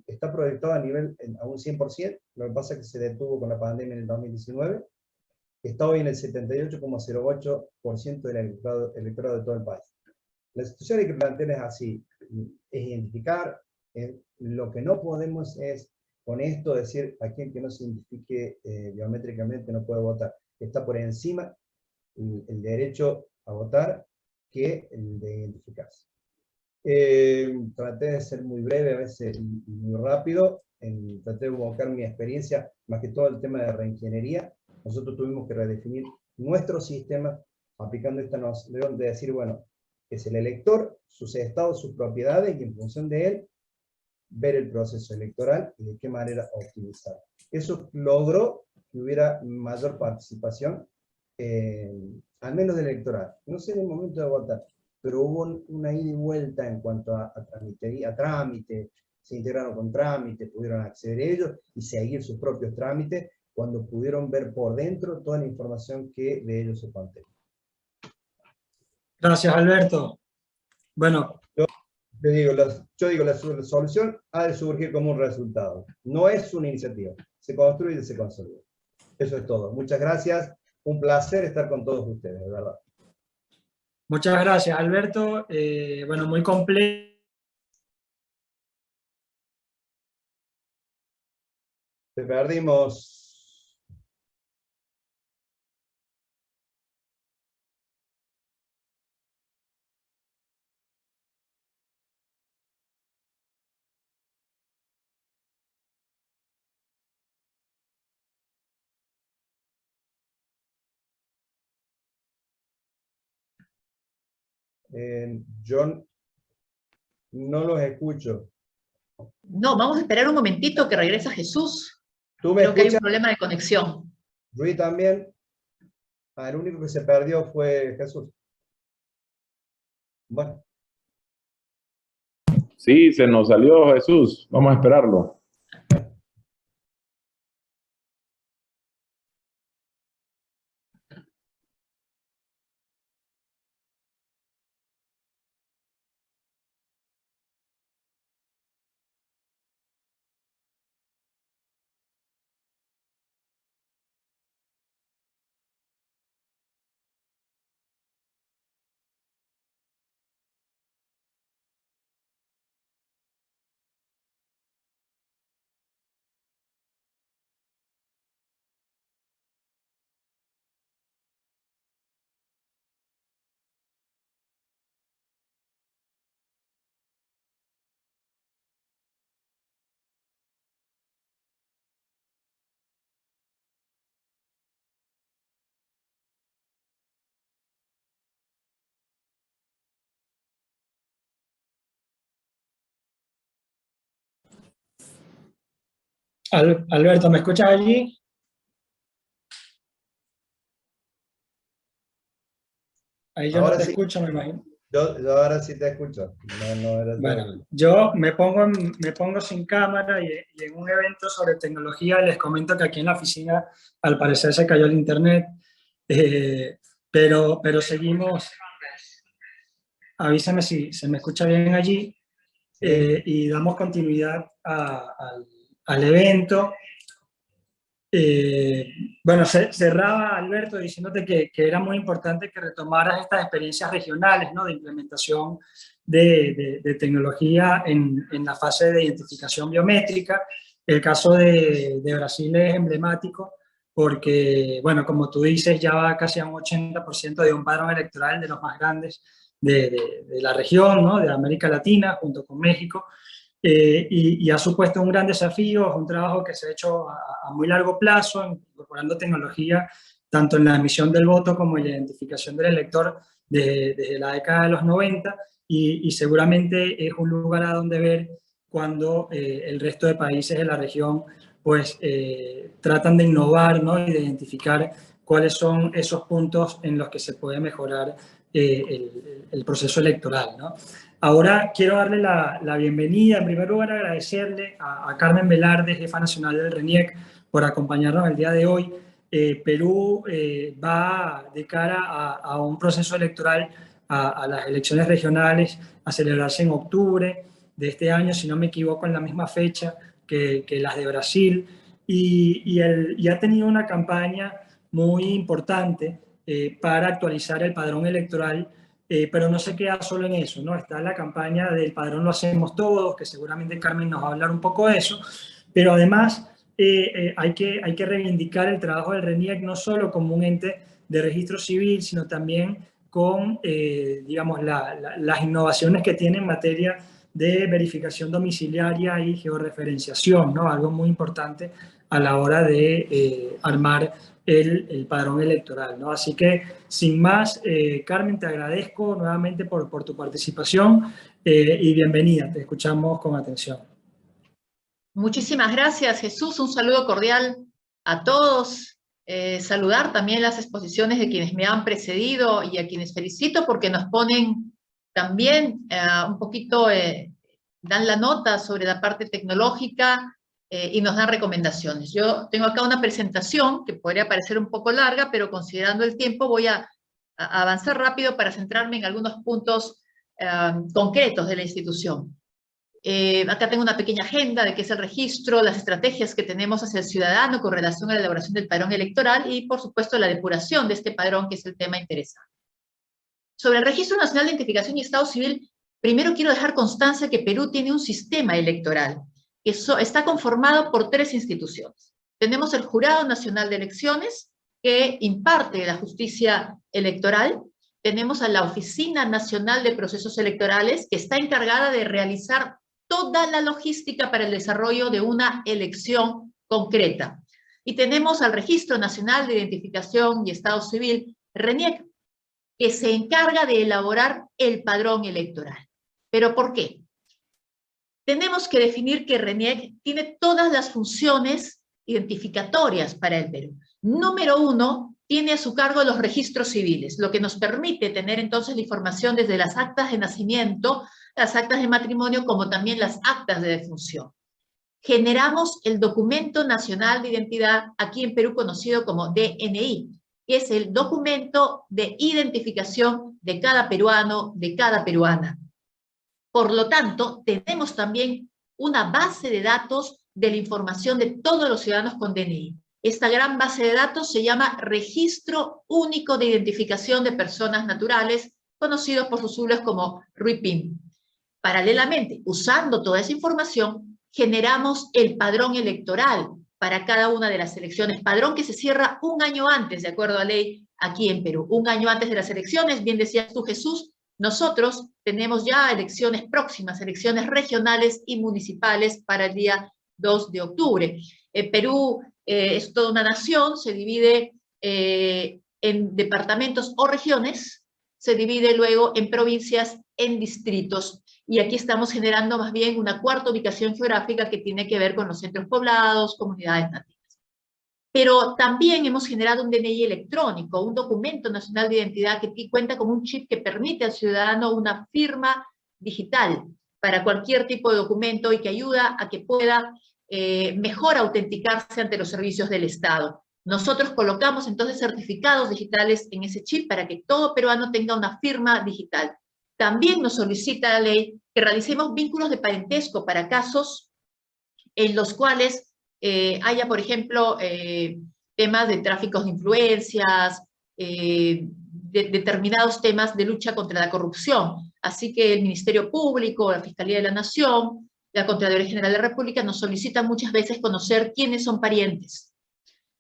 está proyectado a nivel a un 100%, lo que pasa es que se detuvo con la pandemia en el 2019, está hoy en el 78,08% del electorado de todo el país. La situación que plantear es así, es identificar, lo que no podemos es con esto decir a quien que no se identifique biométricamente no puede votar. Está por encima el derecho a votar que el de identificarse. Traté de ser muy breve, a veces muy rápido, traté de evocar mi experiencia, más que todo el tema de reingeniería. Nosotros tuvimos que redefinir nuestro sistema aplicando esta noción de decir, bueno, es el elector, sus estados, sus propiedades, y en función de él, ver el proceso electoral y de qué manera optimizar. Eso logró que hubiera mayor participación, al menos del electoral. No sé en el momento de votar, pero hubo una ida y vuelta en cuanto a trámite, se integraron con trámite, pudieron acceder a ellos y seguir sus propios trámites cuando pudieron ver por dentro toda la información que de ellos se contenía. Gracias, Alberto. Bueno, yo digo, la solución ha de surgir como un resultado. No es una iniciativa, se construye y se consolida. Eso es todo. Muchas gracias. Un placer estar con todos ustedes, de verdad. muchas gracias, Alberto. Bueno, muy completo. Te perdimos. Yo no los escucho. No, vamos a esperar un momentito que regresa Jesús. ¿Tú me Creo que hay un escuchas? problema de conexión. Rui también. El único que se perdió fue Jesús. Bueno. Sí, se nos salió Jesús. Vamos a esperarlo. Alberto, ¿me escuchas allí? Ahí yo no Ahora te sí, escucho, me imagino. yo ahora sí te escucho. No era Bueno, yo me pongo sin cámara y en un evento sobre tecnología les comento que aquí en la oficina al parecer se cayó el internet, pero seguimos. Avísame si se me escucha bien allí, y damos continuidad al evento. Bueno, cerraba Alberto diciéndote que era muy importante que retomaras estas experiencias regionales, ¿no? De implementación de tecnología en la fase de identificación biométrica. El caso de Brasil es emblemático porque, bueno, como tú dices, ya va casi a un 80% de un padrón electoral de los más grandes de la región, ¿no? De América Latina, junto con México. Y ha supuesto un gran desafío, es un trabajo que se ha hecho a muy largo plazo, incorporando tecnología tanto en la emisión del voto como en la identificación del elector desde la década de los 90, y seguramente es un lugar a donde ver cuando el resto de países de la región pues tratan de innovar, ¿no? Y de identificar cuáles son esos puntos en los que se puede mejorar el proceso electoral, ¿no? Ahora quiero darle la bienvenida, en primer lugar agradecerle a Carmen Velarde, jefa nacional del RENIEC, por acompañarnos el día de hoy. Perú va de cara a un proceso electoral, a las elecciones regionales, a celebrarse en octubre de este año, si no me equivoco, en la misma fecha que las de Brasil, y ha tenido una campaña muy importante para actualizar el padrón electoral. Pero no se queda solo en eso, ¿no? Está la campaña del padrón Lo Hacemos Todos, que seguramente Carmen nos va a hablar un poco de eso, pero además hay que reivindicar el trabajo del RENIEC no solo como un ente de registro civil, sino también con, digamos, las innovaciones que tiene en materia de verificación domiciliaria y georreferenciación, ¿no? Algo muy importante a la hora de armar el padrón electoral, ¿no? Así que, sin más, Carmen, te agradezco nuevamente por tu participación y bienvenida, te escuchamos con atención. Muchísimas gracias, Jesús. Un saludo cordial a todos. Saludar también las exposiciones de quienes me han precedido y a quienes felicito porque nos ponen también un poquito, dan la nota sobre la parte tecnológica y nos dan recomendaciones. Yo tengo acá una presentación que podría parecer un poco larga, pero considerando el tiempo voy a avanzar rápido para centrarme en algunos puntos concretos de la institución. Acá tengo una pequeña agenda de qué es el registro, las estrategias que tenemos hacia el ciudadano con relación a la elaboración del padrón electoral y, por supuesto, la depuración de este padrón, que es el tema interesante. Sobre el Registro Nacional de Identificación y Estado Civil, primero quiero dejar constancia que Perú tiene un sistema electoral que está conformado por 3 instituciones. Tenemos el Jurado Nacional de Elecciones, que imparte la justicia electoral. Tenemos a la Oficina Nacional de Procesos Electorales, que está encargada de realizar toda la logística para el desarrollo de una elección concreta. Y tenemos al Registro Nacional de Identificación y Estado Civil, RENIEC, que se encarga de elaborar el padrón electoral. ¿Pero por qué? tenemos que definir que RENIEC tiene todas las funciones identificatorias para el Perú. Número 1, tiene a su cargo los registros civiles, lo que nos permite tener entonces la información desde las actas de nacimiento, las actas de matrimonio, como también las actas de defunción. Generamos el Documento Nacional de Identidad, aquí en Perú conocido como DNI, que es el documento de identificación de cada peruano, de cada peruana. Por lo tanto, tenemos también una base de datos de la información de todos los ciudadanos con DNI. Esta gran base de datos se llama Registro Único de Identificación de Personas Naturales, conocido por sus siglas como RUIPIN. Paralelamente, usando toda esa información, generamos el padrón electoral para cada una de las elecciones, padrón que se cierra un año antes, de acuerdo a ley, aquí en Perú. Un año antes de las elecciones, bien decías tú, Jesús, nosotros tenemos ya elecciones próximas, elecciones regionales y municipales para el día 2 de octubre. Perú es toda una nación, se divide en departamentos o regiones, se divide luego en provincias, en distritos, y aquí estamos generando más bien una cuarta ubicación geográfica que tiene que ver con los centros poblados, comunidades nativas. Pero también hemos generado un DNI electrónico, un documento nacional de identidad que cuenta con un chip que permite al ciudadano una firma digital para cualquier tipo de documento y que ayuda a que pueda mejor autenticarse ante los servicios del Estado. Nosotros colocamos entonces certificados digitales en ese chip para que todo peruano tenga una firma digital. También nos solicita la ley que realicemos vínculos de parentesco para casos en los cuales haya, por ejemplo, temas de tráficos de influencias, determinados temas de lucha contra la corrupción. Así que el Ministerio Público, la Fiscalía de la Nación, la Contraloría General de la República nos solicitan muchas veces conocer quiénes son parientes.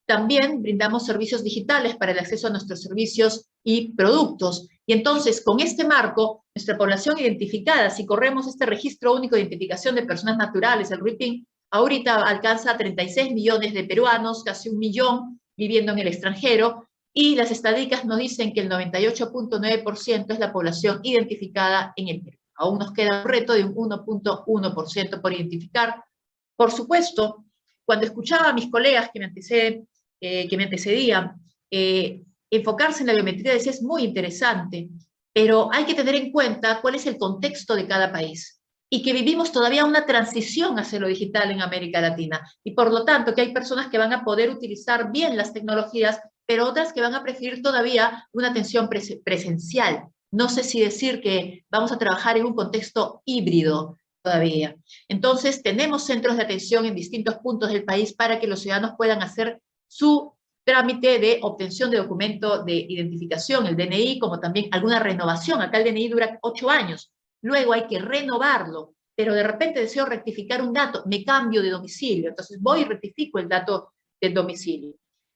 También brindamos servicios digitales para el acceso a nuestros servicios y productos. Y entonces, con este marco, nuestra población identificada, si corremos este registro único de identificación de personas naturales, el RUIPIN, ahorita alcanza a 36 millones de peruanos, casi 1 millón viviendo en el extranjero, y las estadísticas nos dicen que el 98.9% es la población identificada en el Perú. Aún nos queda un reto de un 1.1% por identificar. Por supuesto, cuando escuchaba a mis colegas que me antecedían, enfocarse en la biometría decía es muy interesante, pero hay que tener en cuenta cuál es el contexto de cada país y que vivimos todavía una transición hacia lo digital en América Latina y por lo tanto que hay personas que van a poder utilizar bien las tecnologías, pero otras que van a preferir todavía una atención presencial. No sé si decir que vamos a trabajar en un contexto híbrido todavía. Entonces tenemos centros de atención en distintos puntos del país para que los ciudadanos puedan hacer su trámite de obtención de documento de identificación, el DNI, como también alguna renovación. Acá el DNI dura 8 años. Luego hay que renovarlo, pero de repente deseo rectificar un dato, me cambio de domicilio, entonces voy y rectifico el dato del domicilio.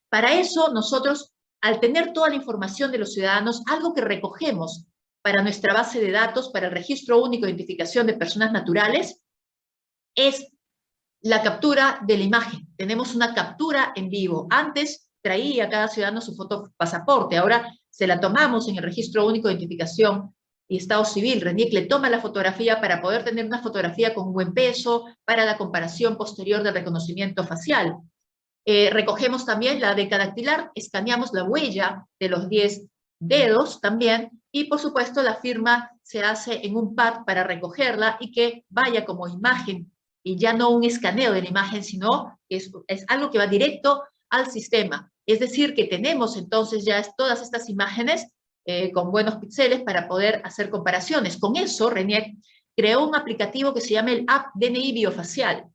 Para eso nosotros, al tener toda la información de los ciudadanos, algo que recogemos para nuestra base de datos, para el registro único de identificación de personas naturales, es la captura de la imagen. Tenemos una captura en vivo. Antes traía cada ciudadano su foto pasaporte, ahora se la tomamos en el registro único de identificación y Estado Civil. RENIEC le toma la fotografía para poder tener una fotografía con buen peso para la comparación posterior del reconocimiento facial. Recogemos también la década dactilar, escaneamos la huella de los 10 dedos también, y por supuesto la firma se hace en un pad para recogerla y que vaya como imagen, y ya no un escaneo de la imagen, sino que es algo que va directo al sistema. Es decir, que tenemos entonces ya todas estas imágenes con buenos píxeles para poder hacer comparaciones. Con eso, RENIEC creó un aplicativo que se llama el App DNI Biofacial.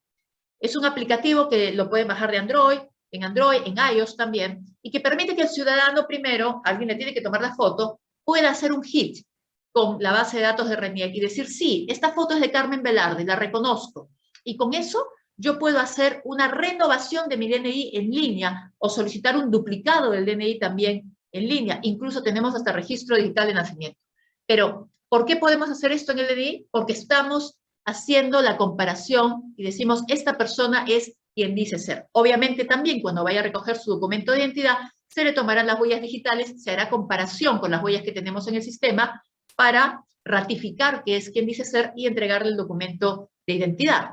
Es un aplicativo que lo pueden bajar de Android, en iOS también, y que permite que el ciudadano primero, alguien le tiene que tomar la foto, pueda hacer un hit con la base de datos de RENIEC y decir, sí, esta foto es de Carmen Velarde, la reconozco. Y con eso yo puedo hacer una renovación de mi DNI en línea o solicitar un duplicado del DNI también en línea. Incluso tenemos hasta registro digital de nacimiento. Pero, ¿por qué podemos hacer esto en el DNI? Porque estamos haciendo la comparación y decimos, esta persona es quien dice ser. Obviamente también cuando vaya a recoger su documento de identidad, se le tomarán las huellas digitales, se hará comparación con las huellas que tenemos en el sistema para ratificar que es quien dice ser y entregarle el documento de identidad.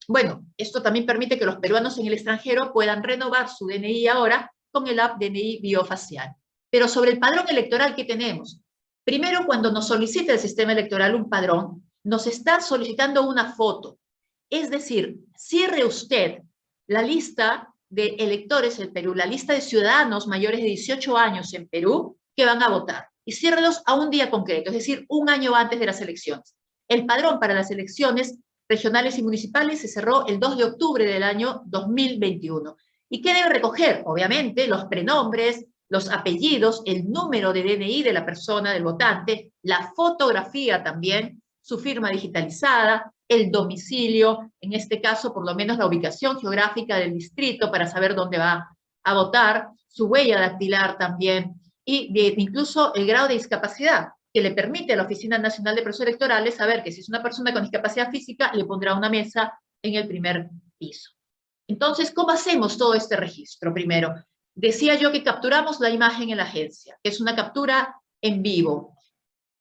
Bueno, esto también permite que los peruanos en el extranjero puedan renovar su DNI ahora con el app DNI biofacial. Pero sobre el padrón electoral que tenemos, primero cuando nos solicita el sistema electoral un padrón, nos está solicitando una foto. Es decir, cierre usted la lista de electores en Perú, la lista de ciudadanos mayores de 18 años en Perú que van a votar. Y ciérrelos a un día concreto, es decir, un año antes de las elecciones. El padrón para las elecciones regionales y municipales se cerró el 2 de octubre del año 2021. ¿Y qué debe recoger? Obviamente, los prenombres, los apellidos, el número de DNI de la persona, del votante, la fotografía también, su firma digitalizada, el domicilio, en este caso por lo menos la ubicación geográfica del distrito para saber dónde va a votar, su huella dactilar también, y incluso el grado de discapacidad, que le permite a la Oficina Nacional de Procesos Electorales saber que si es una persona con discapacidad física, le pondrá una mesa en el primer piso. Entonces, ¿cómo hacemos todo este registro? Primero, decía yo que capturamos la imagen en la agencia, que es una captura en vivo.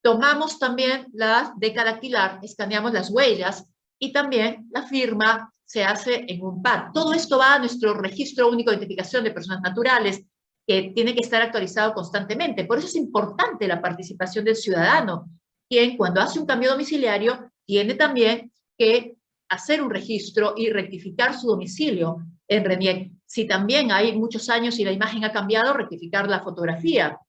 Tomamos también la deca dactilar, escaneamos las huellas y también la firma se hace en un pad. Todo esto va a nuestro registro único de identificación de personas naturales, que tiene que estar actualizado constantemente. Por eso es importante la participación del ciudadano, quien cuando hace un cambio domiciliario tiene también que hacer un registro y rectificar su domicilio en RENIEC. Si también hay muchos años y la imagen ha cambiado, rectificar la fotografía.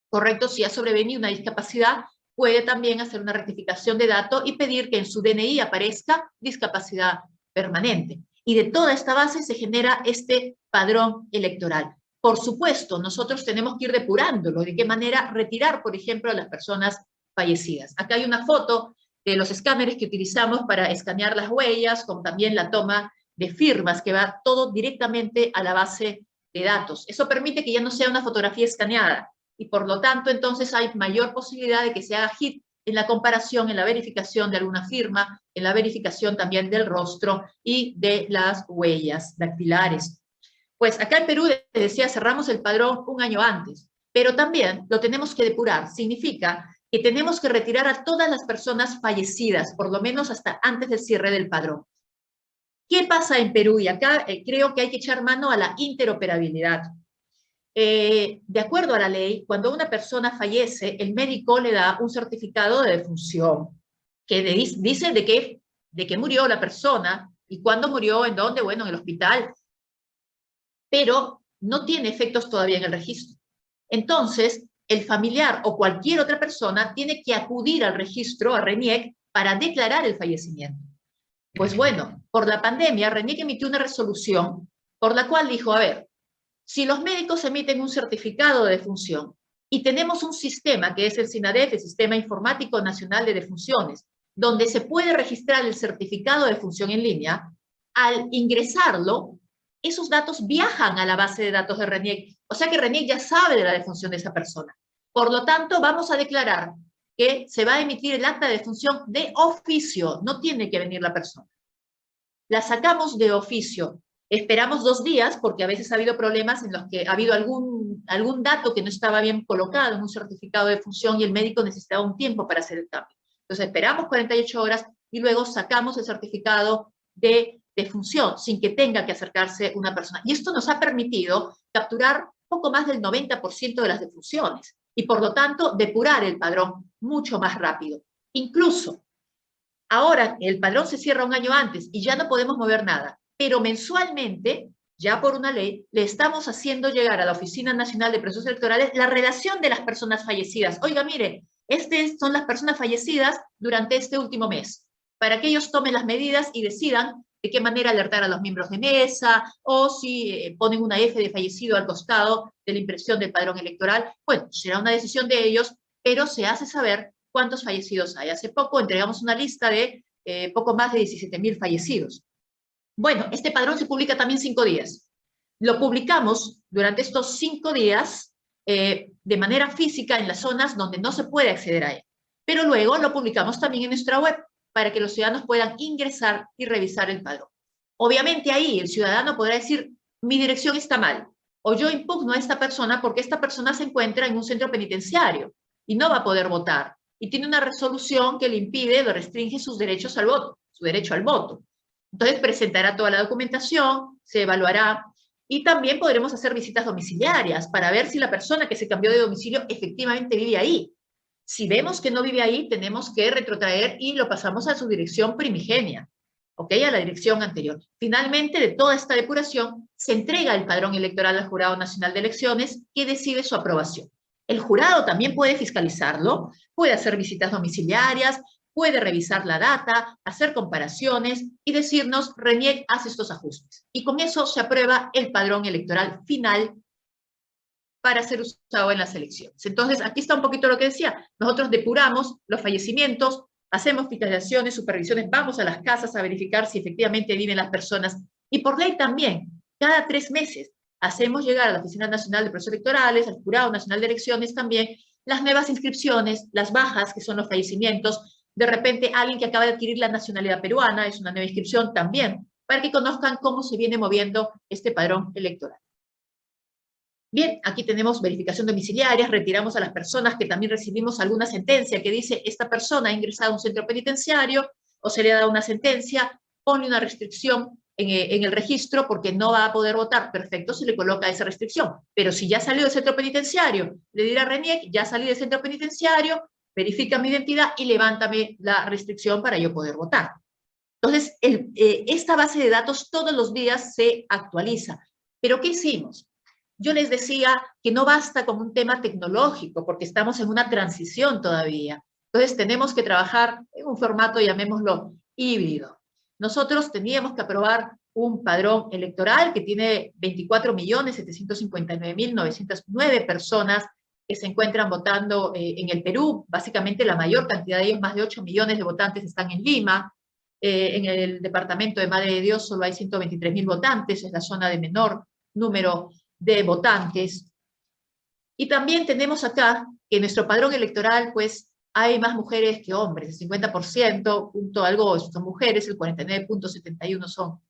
Correcto, si ha sobrevenido una discapacidad, puede también hacer una rectificación de datos y pedir que en su DNI aparezca discapacidad permanente. Y de toda esta base se genera este padrón electoral. Por supuesto, nosotros tenemos que ir depurándolo. ¿De qué manera? Retirar, por ejemplo, a las personas fallecidas. Acá hay una foto de los escáneres que utilizamos para escanear las huellas, con también la toma de firmas, que va todo directamente a la base de datos. Eso permite que ya no sea una fotografía escaneada, y por lo tanto, entonces hay mayor posibilidad de que se haga hit en la comparación, en la verificación de alguna firma, en la verificación también del rostro y de las huellas dactilares. Pues acá en Perú, les decía, cerramos el padrón un año antes, pero también lo tenemos que depurar. Significa que tenemos que retirar a todas las personas fallecidas, por lo menos hasta antes del cierre del padrón. ¿Qué pasa en Perú? Y acá creo que hay que echar mano a la interoperabilidad. De acuerdo a la ley, cuando una persona fallece, el médico le da un certificado de defunción que dice de qué murió la persona y cuándo murió, en dónde, bueno, en el hospital, pero no tiene efectos todavía en el registro. Entonces, el familiar o cualquier otra persona tiene que acudir al registro, a RENIEC, para declarar el fallecimiento. Pues bueno, por la pandemia, RENIEC emitió una resolución por la cual dijo, a ver, si los médicos emiten un certificado de defunción y tenemos un sistema que es el SINADEF, el Sistema Informático Nacional de Defunciones, donde se puede registrar el certificado de defunción en línea, al ingresarlo, esos datos viajan a la base de datos de RENIEC. O sea que RENIEC ya sabe de la defunción de esa persona. Por lo tanto, vamos a declarar que se va a emitir el acta de defunción de oficio, no tiene que venir la persona. La sacamos de oficio. Esperamos 2 días, porque a veces ha habido problemas en los que ha habido algún dato que no estaba bien colocado en un certificado de defunción y el médico necesitaba un tiempo para hacer el cambio. Entonces esperamos 48 horas y luego sacamos el certificado de defunción sin que tenga que acercarse una persona. Y esto nos ha permitido capturar poco más del 90% de las defunciones y por lo tanto depurar el padrón mucho más rápido. Incluso ahora el padrón se cierra un año antes y ya no podemos mover nada, pero mensualmente, ya por una ley, le estamos haciendo llegar a la Oficina Nacional de Procesos Electorales la relación de las personas fallecidas. Oiga, mire, estas son las personas fallecidas durante este último mes, para que ellos tomen las medidas y decidan de qué manera alertar a los miembros de mesa, o si ponen una F de fallecido al costado de la impresión del padrón electoral. Bueno, será una decisión de ellos, pero se hace saber cuántos fallecidos hay. Hace poco entregamos una lista de poco más de 17.000 fallecidos. Bueno, este padrón se publica también 5 días. Lo publicamos durante estos 5 días de manera física en las zonas donde no se puede acceder a él. Pero luego lo publicamos también en nuestra web para que los ciudadanos puedan ingresar y revisar el padrón. Obviamente ahí el ciudadano podrá decir, mi dirección está mal, o yo impugno a esta persona porque esta persona se encuentra en un centro penitenciario y no va a poder votar. y tiene una resolución que le impide, le restringe sus derechos al voto, su derecho al voto. Entonces presentará toda la documentación, se evaluará, y también podremos hacer visitas domiciliarias para ver si la persona que se cambió de domicilio efectivamente vive ahí. Si vemos que no vive ahí, tenemos que retrotraer y lo pasamos a su dirección primigenia, ¿ok? A la dirección anterior. Finalmente, de toda esta depuración, se entrega el padrón electoral al Jurado Nacional de Elecciones, que decide su aprobación. El jurado también puede fiscalizarlo, puede hacer visitas domiciliarias, puede revisar la data, hacer comparaciones y decirnos, RENIEC hace estos ajustes. Y con eso se aprueba el padrón electoral final para ser usado en las elecciones. Entonces, aquí está un poquito lo que decía. Nosotros depuramos los fallecimientos, hacemos fiscalizaciones, supervisiones, vamos a las casas a verificar si efectivamente viven las personas. Y por ley también, cada 3 meses, hacemos llegar a la Oficina Nacional de Procesos Electorales, al Jurado Nacional de Elecciones también, las nuevas inscripciones, las bajas, que son los fallecimientos. De repente, alguien que acaba de adquirir la nacionalidad peruana, es una nueva inscripción también, para que conozcan cómo se viene moviendo este padrón electoral. Bien, aquí tenemos verificación domiciliaria, retiramos a las personas que también recibimos alguna sentencia que dice esta persona ha ingresado a un centro penitenciario o se le ha dado una sentencia, pone una restricción en el registro porque no va a poder votar. Perfecto, se le coloca esa restricción. Pero si ya salió del centro penitenciario, le dirá RENIEC, ya salí del centro penitenciario, verifica mi identidad y levántame la restricción para yo poder votar. Entonces, esta base de datos todos los días se actualiza. ¿Pero qué hicimos? Yo les decía que no basta con un tema tecnológico, porque estamos en una transición todavía. Entonces tenemos que trabajar en un formato, llamémoslo, híbrido. Nosotros teníamos que aprobar un padrón electoral que tiene 24.759.909 personas que se encuentran votando en el Perú. Básicamente la mayor cantidad de ellos, más de 8 millones de votantes, están en Lima. En el departamento de Madre de Dios solo hay 123.000 votantes, es la zona de menor número de votantes. Y también tenemos acá que en nuestro padrón electoral, pues, hay más mujeres que hombres, el 50%, punto algo son mujeres, el 49.71 son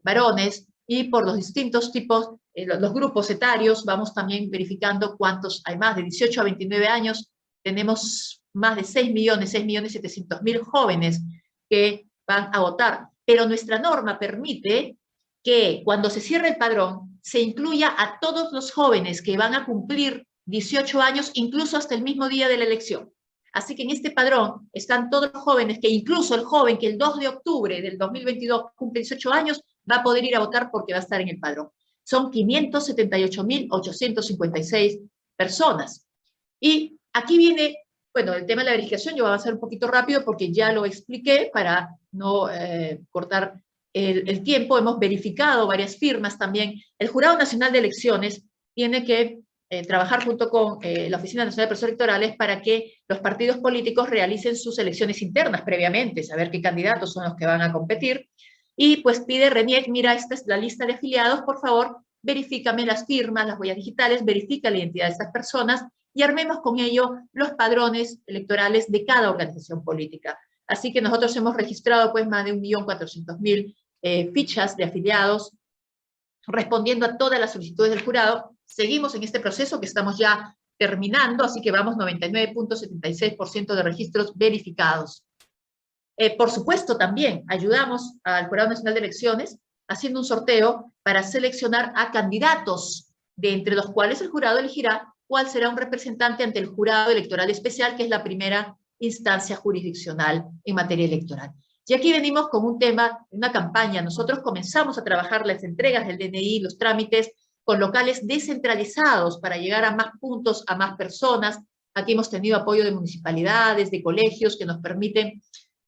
varones, y por los distintos tipos, los grupos etarios, vamos también verificando cuántos hay más, de 18 a 29 años, tenemos más de 6.700.000 jóvenes que van a votar. Pero nuestra norma permite que cuando se cierre el padrón, se incluya a todos los jóvenes que van a cumplir 18 años, incluso hasta el mismo día de la elección. Así que en este padrón están todos los jóvenes, que incluso el joven que el 2 de octubre del 2022 cumple 18 años, va a poder ir a votar porque va a estar en el padrón. Son 578.856 personas. Y aquí viene, bueno, el tema de la verificación, yo voy a avanzar un poquito rápido porque ya lo expliqué para no cortar el tiempo. Hemos verificado varias firmas también. El Jurado Nacional de Elecciones tiene que trabajar junto con la Oficina Nacional de Procesos Electorales para que los partidos políticos realicen sus elecciones internas previamente, saber qué candidatos son los que van a competir, y pues pide RENIEC, mira, esta es la lista de afiliados, por favor, verifícame las firmas, las huellas digitales, verifica la identidad de estas personas, y armemos con ello los padrones electorales de cada organización política. Así que nosotros hemos registrado pues más de 1.400.000 fichas de afiliados, respondiendo a todas las solicitudes del jurado. Seguimos en este proceso que estamos ya terminando, así que vamos 99.76% de registros verificados. Por supuesto, también ayudamos al Jurado Nacional de Elecciones haciendo un sorteo para seleccionar a candidatos, de entre los cuales el jurado elegirá cuál será un representante ante el Jurado Electoral Especial, que es la primera instancia jurisdiccional en materia electoral. Y aquí venimos con un tema, una campaña. Nosotros comenzamos a trabajar las entregas del DNI, los trámites, con locales descentralizados para llegar a más puntos, a más personas. Aquí hemos tenido apoyo de municipalidades, de colegios que nos permiten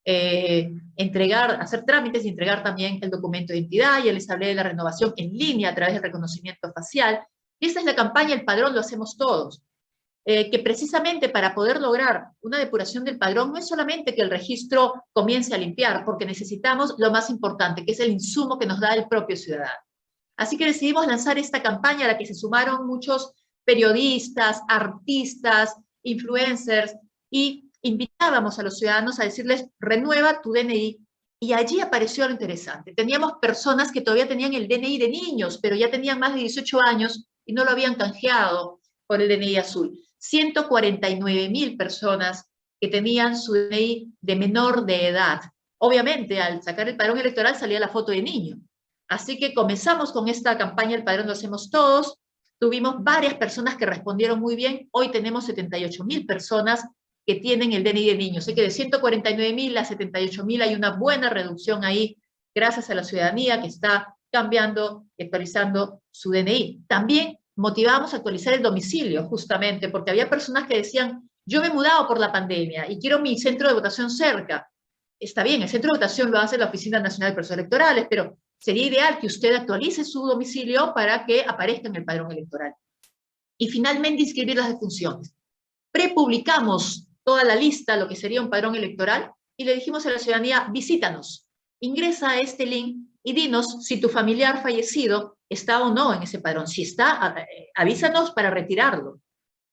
hacer trámites y entregar también el documento de identidad. Ya les hablé de la renovación en línea a través del reconocimiento facial. Y esta es la campaña El Padrón lo hacemos todos. Que precisamente para poder lograr una depuración del padrón no es solamente que el registro comience a limpiar, porque necesitamos lo más importante, que es el insumo que nos da el propio ciudadano. Así que decidimos lanzar esta campaña a la que se sumaron muchos periodistas, artistas, influencers, y invitábamos a los ciudadanos a decirles, renueva tu DNI, y allí apareció lo interesante. Teníamos personas que todavía tenían el DNI de niños, pero ya tenían más de 18 años y no lo habían canjeado por el DNI azul. 149.000 personas que tenían su DNI de menor de edad. Obviamente, al sacar el padrón electoral salía la foto de niño. Así que comenzamos con esta campaña El Padrón Lo Hacemos Todos. Tuvimos varias personas que respondieron muy bien. Hoy tenemos 78.000 personas que tienen el DNI de niño. Sé que de 149.000 a 78.000 hay una buena reducción ahí, gracias a la ciudadanía que está cambiando y actualizando su DNI. También motivamos a actualizar el domicilio, justamente, porque había personas que decían, yo me he mudado por la pandemia y quiero mi centro de votación cerca. Está bien, el centro de votación lo hace la Oficina Nacional de Procesos Electorales, pero sería ideal que usted actualice su domicilio para que aparezca en el padrón electoral. Y finalmente, inscribir las defunciones. Prepublicamos toda la lista, lo que sería un padrón electoral, y le dijimos a la ciudadanía, visítanos, ingresa a este link y dinos si tu familiar fallecido está o no en ese padrón. Si está, avísanos para retirarlo.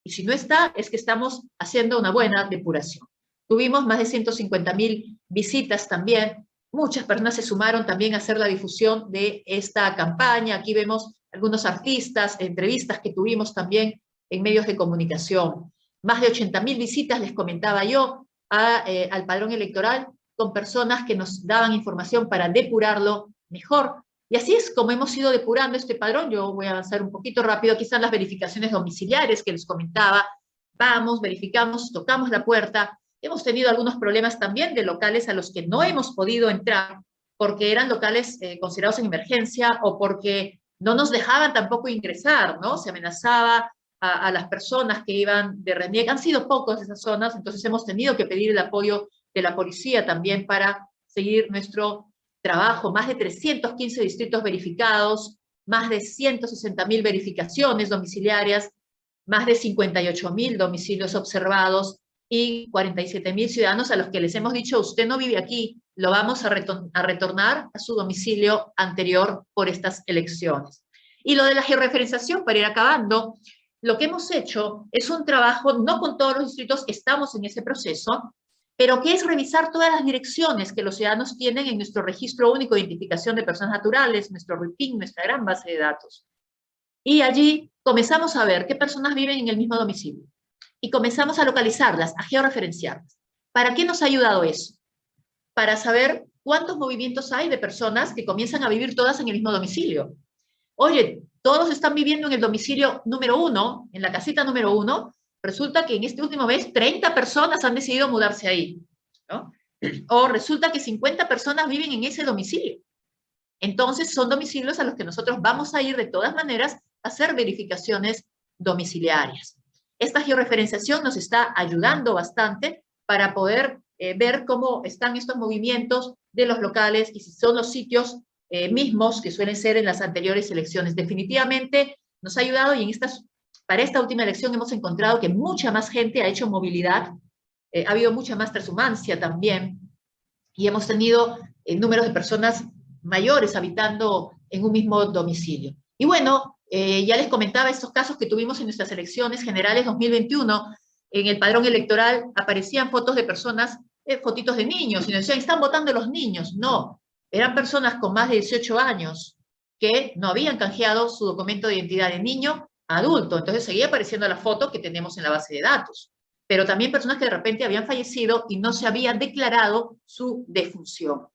Y si no está, es que estamos haciendo una buena depuración. Tuvimos más de 150.000 visitas también. Muchas personas se sumaron también a hacer la difusión de esta campaña. Aquí vemos algunos artistas, entrevistas que tuvimos también en medios de comunicación. Más de 80.000 visitas, les comentaba yo, al padrón electoral, con personas que nos daban información para depurarlo mejor. Y así es como hemos ido depurando este padrón. Yo voy a avanzar un poquito rápido. Aquí están las verificaciones domiciliares que les comentaba. Vamos, verificamos, tocamos la puerta. Hemos tenido algunos problemas también de locales a los que no hemos podido entrar porque eran locales considerados en emergencia o porque no nos dejaban tampoco ingresar, ¿no? Se amenazaba a las personas que iban de RENIEC. Han sido pocos esas zonas, entonces hemos tenido que pedir el apoyo de la policía también para seguir nuestro trabajo. Más de 315 distritos verificados, más de 160.000 verificaciones domiciliarias, más de 58.000 domicilios observados y 47.000 ciudadanos a los que les hemos dicho, usted no vive aquí, lo vamos a retornar a su domicilio anterior por estas elecciones. Y lo de la georreferenciación, para ir acabando, lo que hemos hecho es un trabajo, no con todos los distritos, estamos en ese proceso, pero que es revisar todas las direcciones que los ciudadanos tienen en nuestro Registro Único de Identificación de Personas Naturales, nuestro RIPIN, nuestra gran base de datos. Y allí comenzamos a ver qué personas viven en el mismo domicilio. Y comenzamos a localizarlas, a georreferenciarlas. ¿Para qué nos ha ayudado eso? Para saber cuántos movimientos hay de personas que comienzan a vivir todas en el mismo domicilio. Oye, todos están viviendo en el domicilio número 1, en la casita número 1, resulta que en este último mes 30 personas han decidido mudarse ahí, ¿no? O resulta que 50 personas viven en ese domicilio. Entonces son domicilios a los que nosotros vamos a ir de todas maneras a hacer verificaciones domiciliarias. Esta georreferenciación nos está ayudando bastante para poder ver cómo están estos movimientos de los locales y si son los sitios mismos que suelen ser en las anteriores elecciones. Definitivamente nos ha ayudado y para esta última elección hemos encontrado que mucha más gente ha hecho movilidad, ha habido mucha más transhumancia también y hemos tenido números de personas mayores habitando en un mismo domicilio. Y bueno, ya les comentaba estos casos que tuvimos en nuestras elecciones generales 2021. En el padrón electoral aparecían fotos de personas, fotitos de niños, y nos decían, ¿están votando los niños? No, eran personas con más de 18 años que no habían canjeado su documento de identidad de niño a adulto. Entonces seguía apareciendo la foto que tenemos en la base de datos. Pero también personas que de repente habían fallecido y no se habían declarado su defunción.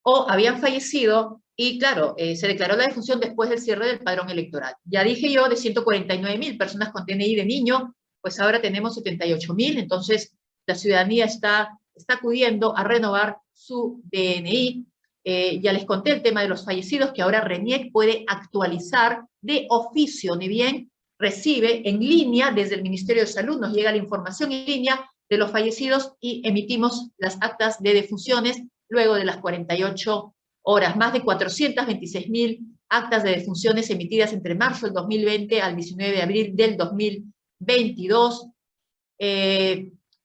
O habían fallecido y, claro, se declaró la defunción después del cierre del padrón electoral. Ya dije yo, de 149.000 personas con DNI de niño, pues ahora tenemos 78.000, entonces la ciudadanía está acudiendo a renovar su DNI. Ya les conté el tema de los fallecidos, que ahora RENIEC puede actualizar de oficio, ni bien recibe en línea desde el Ministerio de Salud, nos llega la información en línea de los fallecidos y emitimos las actas de defunciones luego de las 48 horas. Más de 426.000 actas de defunciones emitidas entre marzo del 2020 al 19 de abril del 2022.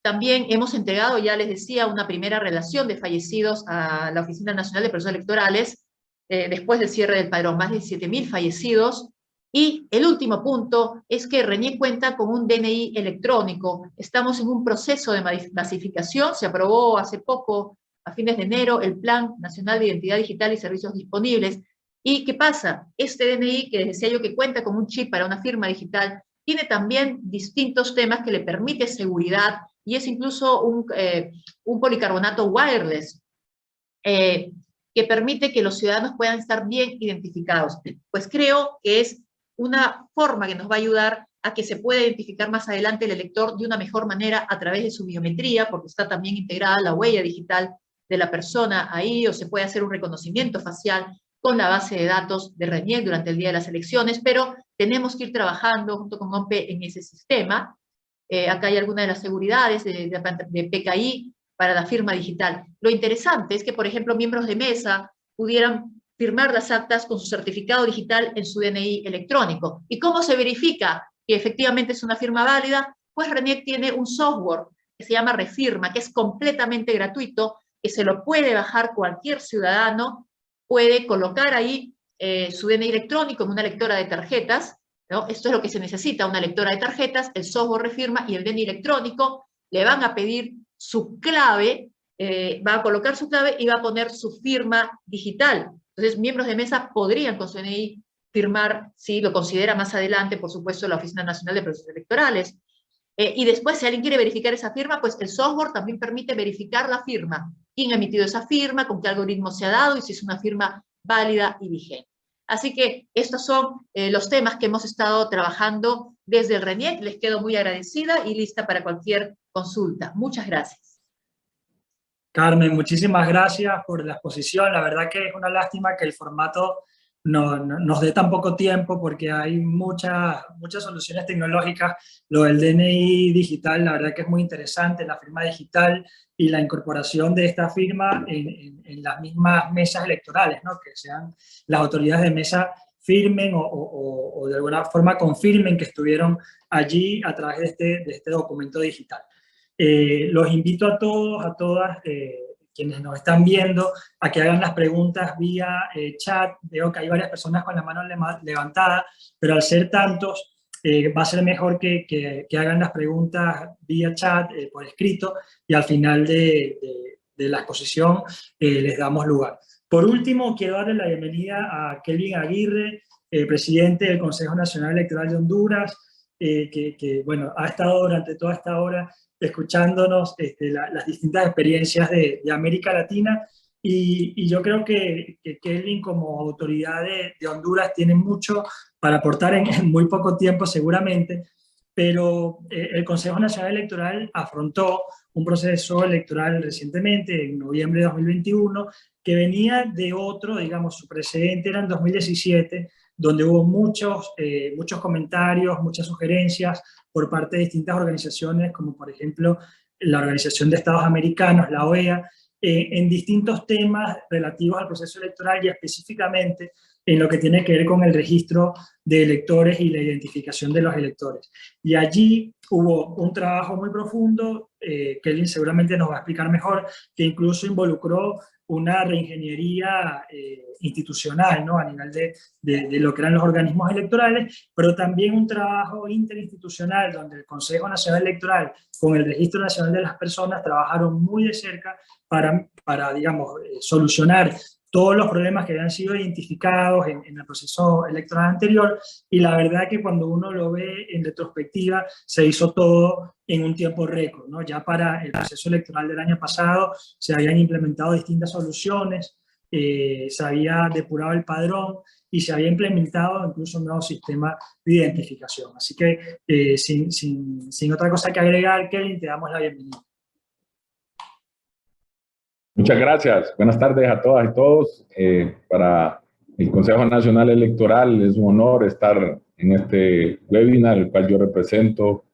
También hemos entregado, ya les decía, una primera relación de fallecidos a la Oficina Nacional de Procesos Electorales después del cierre del padrón, más de 7.000 fallecidos. Y el último punto es que RENIEC cuenta con un DNI electrónico. Estamos en un proceso de masificación, se aprobó hace poco, a fines de enero, el Plan Nacional de Identidad Digital y Servicios Disponibles. ¿Y qué pasa? Este DNI, que les decía yo que cuenta con un chip para una firma digital, tiene también distintos temas que le permite seguridad y es incluso un policarbonato wireless, que permite que los ciudadanos puedan estar bien identificados. Pues creo que es una forma que nos va a ayudar a que se pueda identificar más adelante el elector de una mejor manera a través de su biometría, porque está también integrada la huella digital de la persona ahí, o se puede hacer un reconocimiento facial con la base de datos de RENIEC durante el día de las elecciones, pero tenemos que ir trabajando junto con OMPE en ese sistema. Acá hay algunas de las seguridades de PKI para la firma digital. Lo interesante es que, por ejemplo, miembros de mesa pudieran firmar las actas con su certificado digital en su DNI electrónico. ¿Y cómo se verifica que efectivamente es una firma válida? Pues RENIEC tiene un software que se llama Refirma, que es completamente gratuito, que se lo puede bajar cualquier ciudadano, puede colocar ahí su DNI electrónico en una lectora de tarjetas, ¿no? Esto es lo que se necesita, una lectora de tarjetas, el software Refirma y el DNI electrónico. Le van a pedir su clave, va a colocar su clave y va a poner su firma digital. Entonces, miembros de mesa podrían con su DNI firmar, si lo considera más adelante, por supuesto, la Oficina Nacional de Procesos Electorales. Y después, si alguien quiere verificar esa firma, pues el software también permite verificar la firma. ¿Quién ha emitido esa firma? ¿Con qué algoritmo se ha dado? Y si es una firma válida y vigente. Así que estos son los temas que hemos estado trabajando desde el RENIEC. Les quedo muy agradecida y lista para cualquier consulta. Muchas gracias. Carmen, muchísimas gracias por la exposición. La verdad que es una lástima que el formato nos dé tan poco tiempo porque hay muchas soluciones tecnológicas. Lo del DNI digital, la verdad que es muy interesante, la firma digital y la incorporación de esta firma en las mismas mesas electorales, ¿no? Que sean las autoridades de mesa firmen o de alguna forma confirmen que estuvieron allí a través de este documento digital. Los invito a todos, a todas, quienes nos están viendo, a que hagan las preguntas vía chat. Veo que hay varias personas con la mano levantada, pero al ser tantos, va a ser mejor que hagan las preguntas vía chat, por escrito, y al final de la exposición les damos lugar. Por último, quiero darle la bienvenida a Kelvin Aguirre, presidente del Consejo Nacional Electoral de Honduras, que bueno, ha estado durante toda esta hora escuchándonos las distintas experiencias de América Latina, y yo creo que Kelvin, como autoridad de Honduras, tiene mucho para aportar en muy poco tiempo seguramente, pero el Consejo Nacional Electoral afrontó un proceso electoral recientemente, en noviembre de 2021, que venía de otro, digamos, su precedente era en 2017, donde hubo muchos comentarios, muchas sugerencias por parte de distintas organizaciones, como por ejemplo la Organización de Estados Americanos, la OEA, en distintos temas relativos al proceso electoral y específicamente en lo que tiene que ver con el registro de electores y la identificación de los electores. Y allí hubo un trabajo muy profundo, Kelvin seguramente nos va a explicar mejor, que incluso involucró una reingeniería institucional, ¿no? A nivel de lo que eran los organismos electorales, pero también un trabajo interinstitucional donde el Consejo Nacional Electoral con el Registro Nacional de las Personas trabajaron muy de cerca para digamos, solucionar todos los problemas que habían sido identificados en el proceso electoral anterior, y la verdad que cuando uno lo ve en retrospectiva, se hizo todo en un tiempo récord, ¿no? Ya para el proceso electoral del año pasado se habían implementado distintas soluciones, se había depurado el padrón y se había implementado incluso un nuevo sistema de identificación. Así que sin otra cosa que agregar, Kelvin, te damos la bienvenida. Muchas gracias. Buenas tardes a todas y todos. Para el Consejo Nacional Electoral es un honor estar en este webinar, el cual yo represento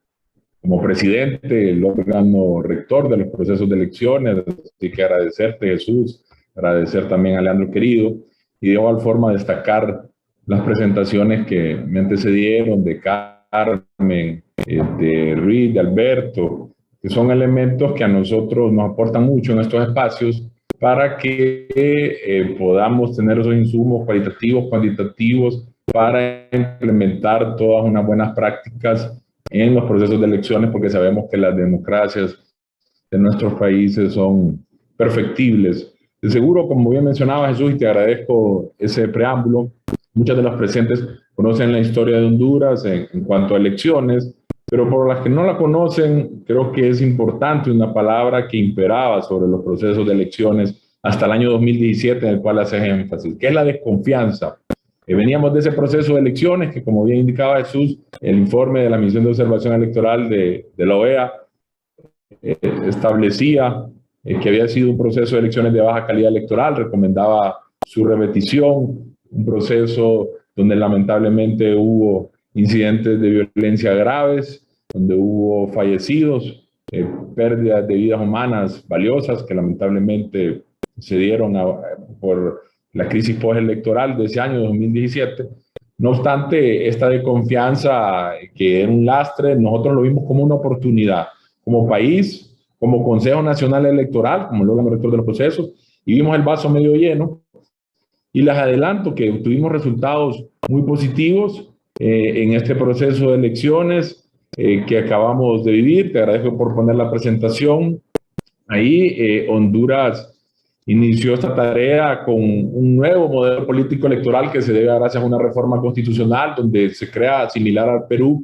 como presidente, el órgano rector de los procesos de elecciones. Así que agradecerte, Jesús, agradecer también a Leandro Querido, y de igual forma destacar las presentaciones que me antecedieron de Carmen, de Ruiz, de Alberto, que son elementos que a nosotros nos aportan mucho en estos espacios para que podamos tener esos insumos cualitativos, cuantitativos, para implementar todas unas buenas prácticas en los procesos de elecciones, porque sabemos que las democracias de nuestros países son perfectibles. De seguro, como bien mencionaba Jesús, y te agradezco ese preámbulo, muchas de las presentes conocen la historia de Honduras en cuanto a elecciones. pero por las que no la conocen, creo que es importante una palabra que imperaba sobre los procesos de elecciones hasta el año 2017, en el cual hace énfasis, que es la desconfianza. Veníamos de ese proceso de elecciones que, como bien indicaba Jesús, el informe de la Misión de Observación Electoral de la OEA establecía que había sido un proceso de elecciones de baja calidad electoral, recomendaba su repetición, un proceso donde lamentablemente hubo incidentes de violencia graves, donde hubo fallecidos, pérdidas de vidas humanas valiosas que lamentablemente se dieron por la crisis postelectoral de ese año 2017. No obstante, esta desconfianza, que era un lastre, nosotros lo vimos como una oportunidad, como país, como Consejo Nacional Electoral, como el órgano rector de los procesos, y vimos el vaso medio lleno. Y les adelanto que tuvimos resultados muy positivos en este proceso de elecciones que acabamos de vivir. Te agradezco por poner la presentación. Ahí Honduras inició esta tarea con un nuevo modelo político electoral que se debe gracias a una reforma constitucional donde se crea, similar al Perú,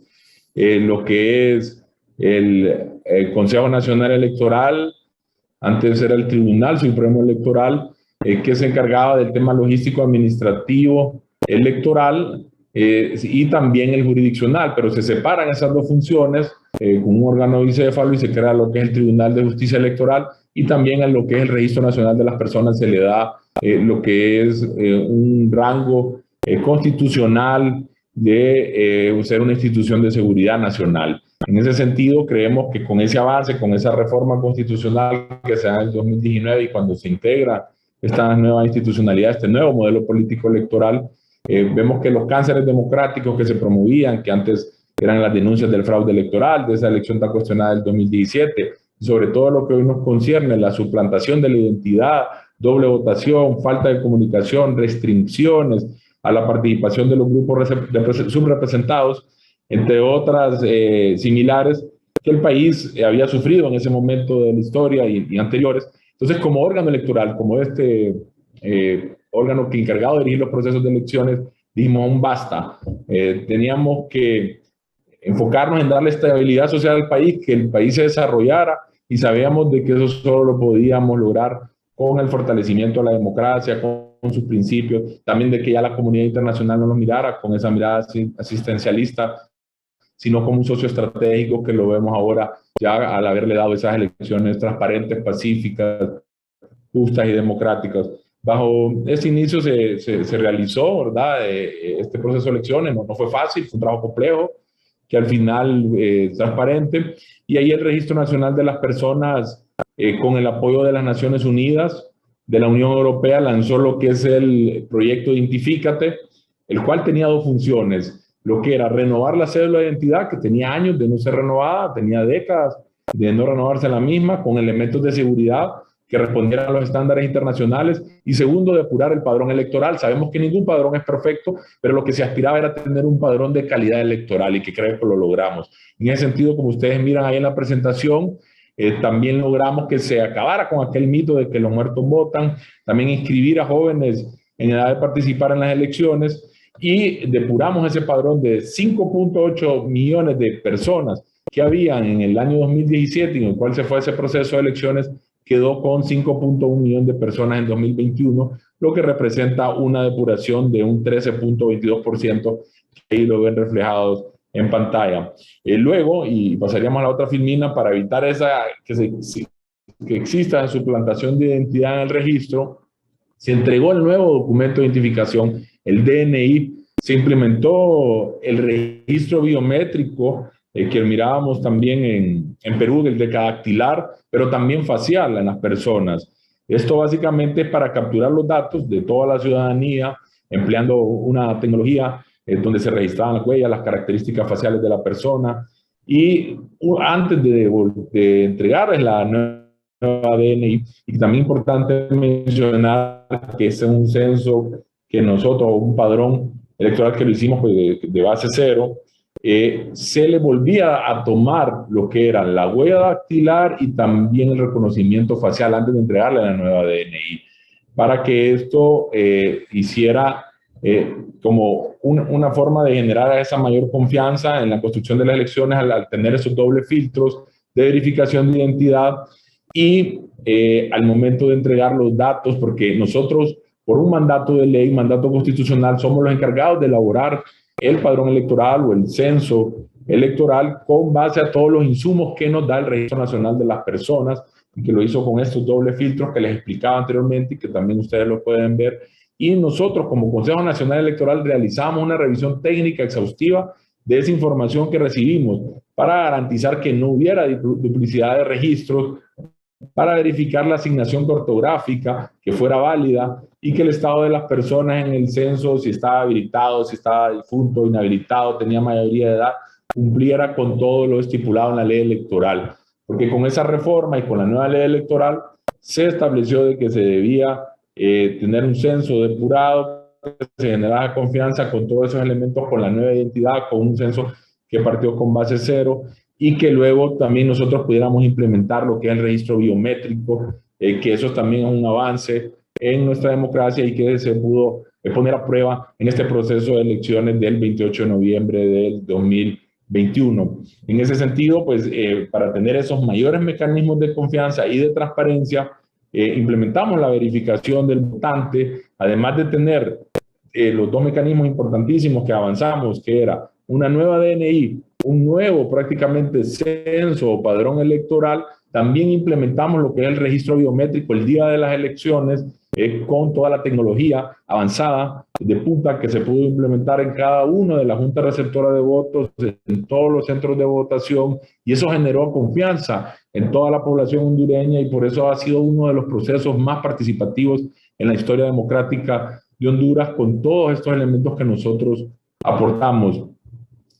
lo que es el Consejo Nacional Electoral. Antes era el Tribunal Supremo Electoral, que se encargaba del tema logístico administrativo electoral y también el jurisdiccional, pero se separan esas dos funciones con un órgano bicéfalo y se crea lo que es el Tribunal de Justicia Electoral, y también a lo que es el Registro Nacional de las Personas se le da lo que es un rango constitucional de ser una institución de seguridad nacional. En ese sentido, creemos que con ese avance, con esa reforma constitucional que se da en el 2019 y cuando se integra esta nueva institucionalidad, este nuevo modelo político electoral, vemos que los cánceres democráticos que se promovían, que antes eran las denuncias del fraude electoral, de esa elección tan cuestionada del 2017, sobre todo lo que hoy nos concierne, la suplantación de la identidad, doble votación, falta de comunicación, restricciones a la participación de los grupos subrepresentados, entre otras similares, que el país había sufrido en ese momento de la historia y anteriores. Entonces, como órgano electoral, como este órgano que encargado de dirigir los procesos de elecciones, dijimos un basta. Teníamos que enfocarnos en darle estabilidad social al país, que el país se desarrollara, y sabíamos de que eso solo lo podíamos lograr con el fortalecimiento de la democracia, con sus principios, también de que ya la comunidad internacional no nos mirara con esa mirada asistencialista, sino como un socio estratégico, que lo vemos ahora ya al haberle dado esas elecciones transparentes, pacíficas, justas y democráticas. Bajo ese inicio se realizó, ¿verdad? Este proceso de elecciones no fue fácil, fue un trabajo complejo, que al final transparente, y ahí el Registro Nacional de las Personas, con el apoyo de las Naciones Unidas, de la Unión Europea, lanzó lo que es el proyecto Identifícate, el cual tenía dos funciones, lo que era renovar la cédula de identidad, que tenía años de no ser renovada, tenía décadas de no renovarse la misma, con elementos de seguridad que respondieran a los estándares internacionales, y segundo, depurar el padrón electoral. Sabemos que ningún padrón es perfecto, pero lo que se aspiraba era tener un padrón de calidad electoral, y que creo que lo logramos. En ese sentido, como ustedes miran ahí en la presentación, también logramos que se acabara con aquel mito de que los muertos votan, también inscribir a jóvenes en edad de participar en las elecciones, y depuramos ese padrón de 5.8 millones de personas que habían en el año 2017, en el cual se fue ese proceso de elecciones, quedó con 5.1 millones de personas en 2021, lo que representa una depuración de un 13.22%, que ahí lo ven reflejados en pantalla. Luego, y pasaríamos a la otra filmina, para evitar que exista en suplantación de identidad en el registro, se entregó el nuevo documento de identificación, el DNI, se implementó el registro biométrico, que mirábamos también en Perú, el decadactilar, pero también facial en las personas. Esto básicamente es para capturar los datos de toda la ciudadanía, empleando una tecnología donde se registraban las huellas, las características faciales de la persona, y antes de entregarles la nueva DNI, y también importante mencionar que es un censo que nosotros, un padrón electoral que lo hicimos de base cero, se le volvía a tomar lo que era la huella dactilar y también el reconocimiento facial antes de entregarle la nueva DNI, para que esto hiciera como una forma de generar esa mayor confianza en la construcción de las elecciones al tener esos dobles filtros de verificación de identidad y al momento de entregar los datos, porque nosotros, por un mandato de ley, mandato constitucional, somos los encargados de elaborar el padrón electoral o el censo electoral con base a todos los insumos que nos da el Registro Nacional de las Personas, que lo hizo con estos dobles filtros que les explicaba anteriormente y que también ustedes lo pueden ver. Y nosotros, como Consejo Nacional Electoral, realizamos una revisión técnica exhaustiva de esa información que recibimos para garantizar que no hubiera duplicidad de registros, para verificar la asignación ortográfica que fuera válida y que el estado de las personas en el censo, si estaba habilitado, si estaba difunto, inhabilitado, tenía mayoría de edad, cumpliera con todo lo estipulado en la ley electoral. Porque con esa reforma y con la nueva ley electoral se estableció de que se debía tener un censo depurado, que se generaba confianza con todos esos elementos, con la nueva identidad, con un censo que partió con base cero, y que luego también nosotros pudiéramos implementar lo que es el registro biométrico, que eso también es un avance en nuestra democracia y que se pudo poner a prueba en este proceso de elecciones del 28 de noviembre del 2021. En ese sentido, pues para tener esos mayores mecanismos de confianza y de transparencia, implementamos la verificación del votante, además de tener los dos mecanismos importantísimos que avanzamos, que era una nueva DNI, un nuevo prácticamente censo o padrón electoral. También implementamos lo que es el registro biométrico el día de las elecciones, con toda la tecnología avanzada de punta que se pudo implementar en cada una de las juntas receptoras de votos, en todos los centros de votación, y eso generó confianza en toda la población hondureña y por eso ha sido uno de los procesos más participativos en la historia democrática de Honduras, con todos estos elementos que nosotros aportamos.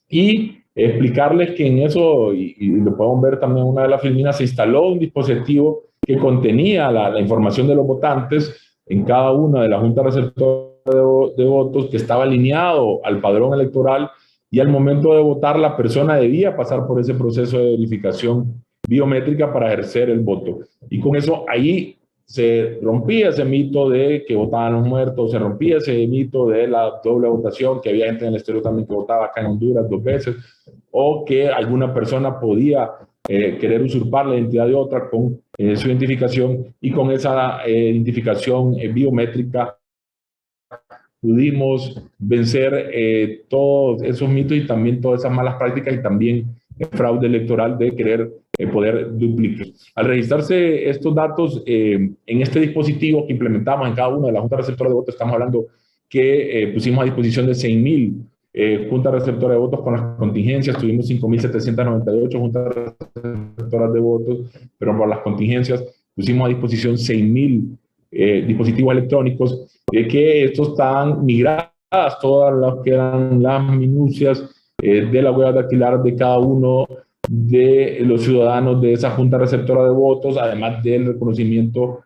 Y explicarles que en eso, y lo podemos ver también en una de las filminas, se instaló un dispositivo que contenía la información de los votantes en cada una de las juntas receptoras de votos, que estaba alineado al padrón electoral, y al momento de votar la persona debía pasar por ese proceso de verificación biométrica para ejercer el voto. Y con eso ahí se rompía ese mito de que votaban los muertos, se rompía ese mito de la doble votación, que había gente en el exterior también que votaba acá en Honduras 2 veces, o que alguna persona podía querer usurpar la identidad de otra con su identificación, y con esa identificación biométrica pudimos vencer todos esos mitos y también todas esas malas prácticas y también el fraude electoral de querer poder duplicar. Al registrarse estos datos en este dispositivo que implementamos en cada una de las juntas receptoras de votos, estamos hablando que pusimos a disposición de 6.000 juntas receptoras de votos con las contingencias, tuvimos 5.798 juntas receptoras de votos, pero por las contingencias pusimos a disposición 6.000 dispositivos electrónicos, que estos están migradas todas las que eran las minucias de la huella dactilar de cada uno de los ciudadanos de esa junta receptora de votos, además del reconocimiento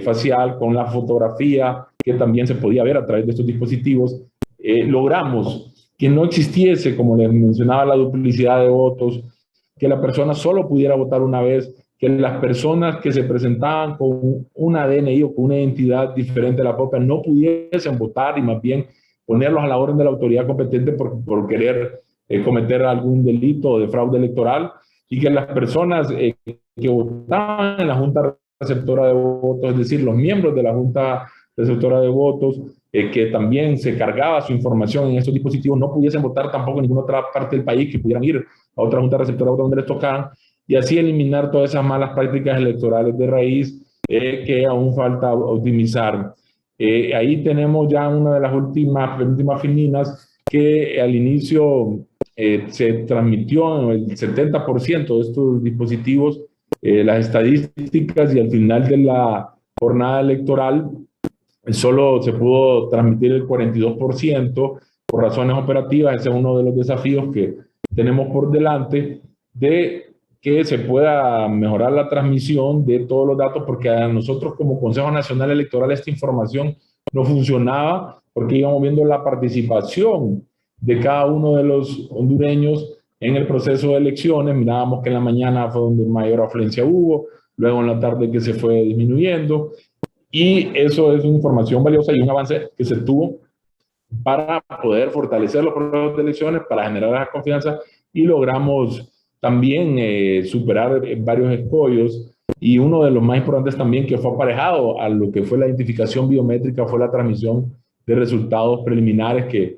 facial con la fotografía que también se podía ver a través de estos dispositivos. Logramos que no existiese, como les mencionaba, la duplicidad de votos, que la persona solo pudiera votar una vez, que las personas que se presentaban con una DNI o con una identidad diferente a la propia no pudiesen votar y más bien ponerlos a la orden de la autoridad competente por querer cometer algún delito de fraude electoral, y que las personas que votaban en la Junta Receptora de Votos, es decir, los miembros de la Junta Receptora de Votos, que también se cargaba su información en estos dispositivos, no pudiesen votar tampoco en ninguna otra parte del país, que pudieran ir a otra Junta Receptora de Votos donde les tocaran, y así eliminar todas esas malas prácticas electorales de raíz que aún falta optimizar. Ahí tenemos ya una de las últimas filminas, que al inicio se transmitió el 70% de estos dispositivos, las estadísticas, y al final de la jornada electoral solo se pudo transmitir el 42% por razones operativas. Ese es uno de los desafíos que tenemos por delante, de que se pueda mejorar la transmisión de todos los datos, porque a nosotros como Consejo Nacional Electoral esta información no funcionaba, porque íbamos viendo la participación de cada uno de los hondureños en el proceso de elecciones. Mirábamos que en la mañana fue donde mayor afluencia hubo, luego en la tarde que se fue disminuyendo, y eso es una información valiosa y un avance que se tuvo para poder fortalecer los procesos de elecciones, para generar la confianza, y logramos también superar varios escollos. Y uno de los más importantes también, que fue aparejado a lo que fue la identificación biométrica, fue la transmisión de resultados preliminares que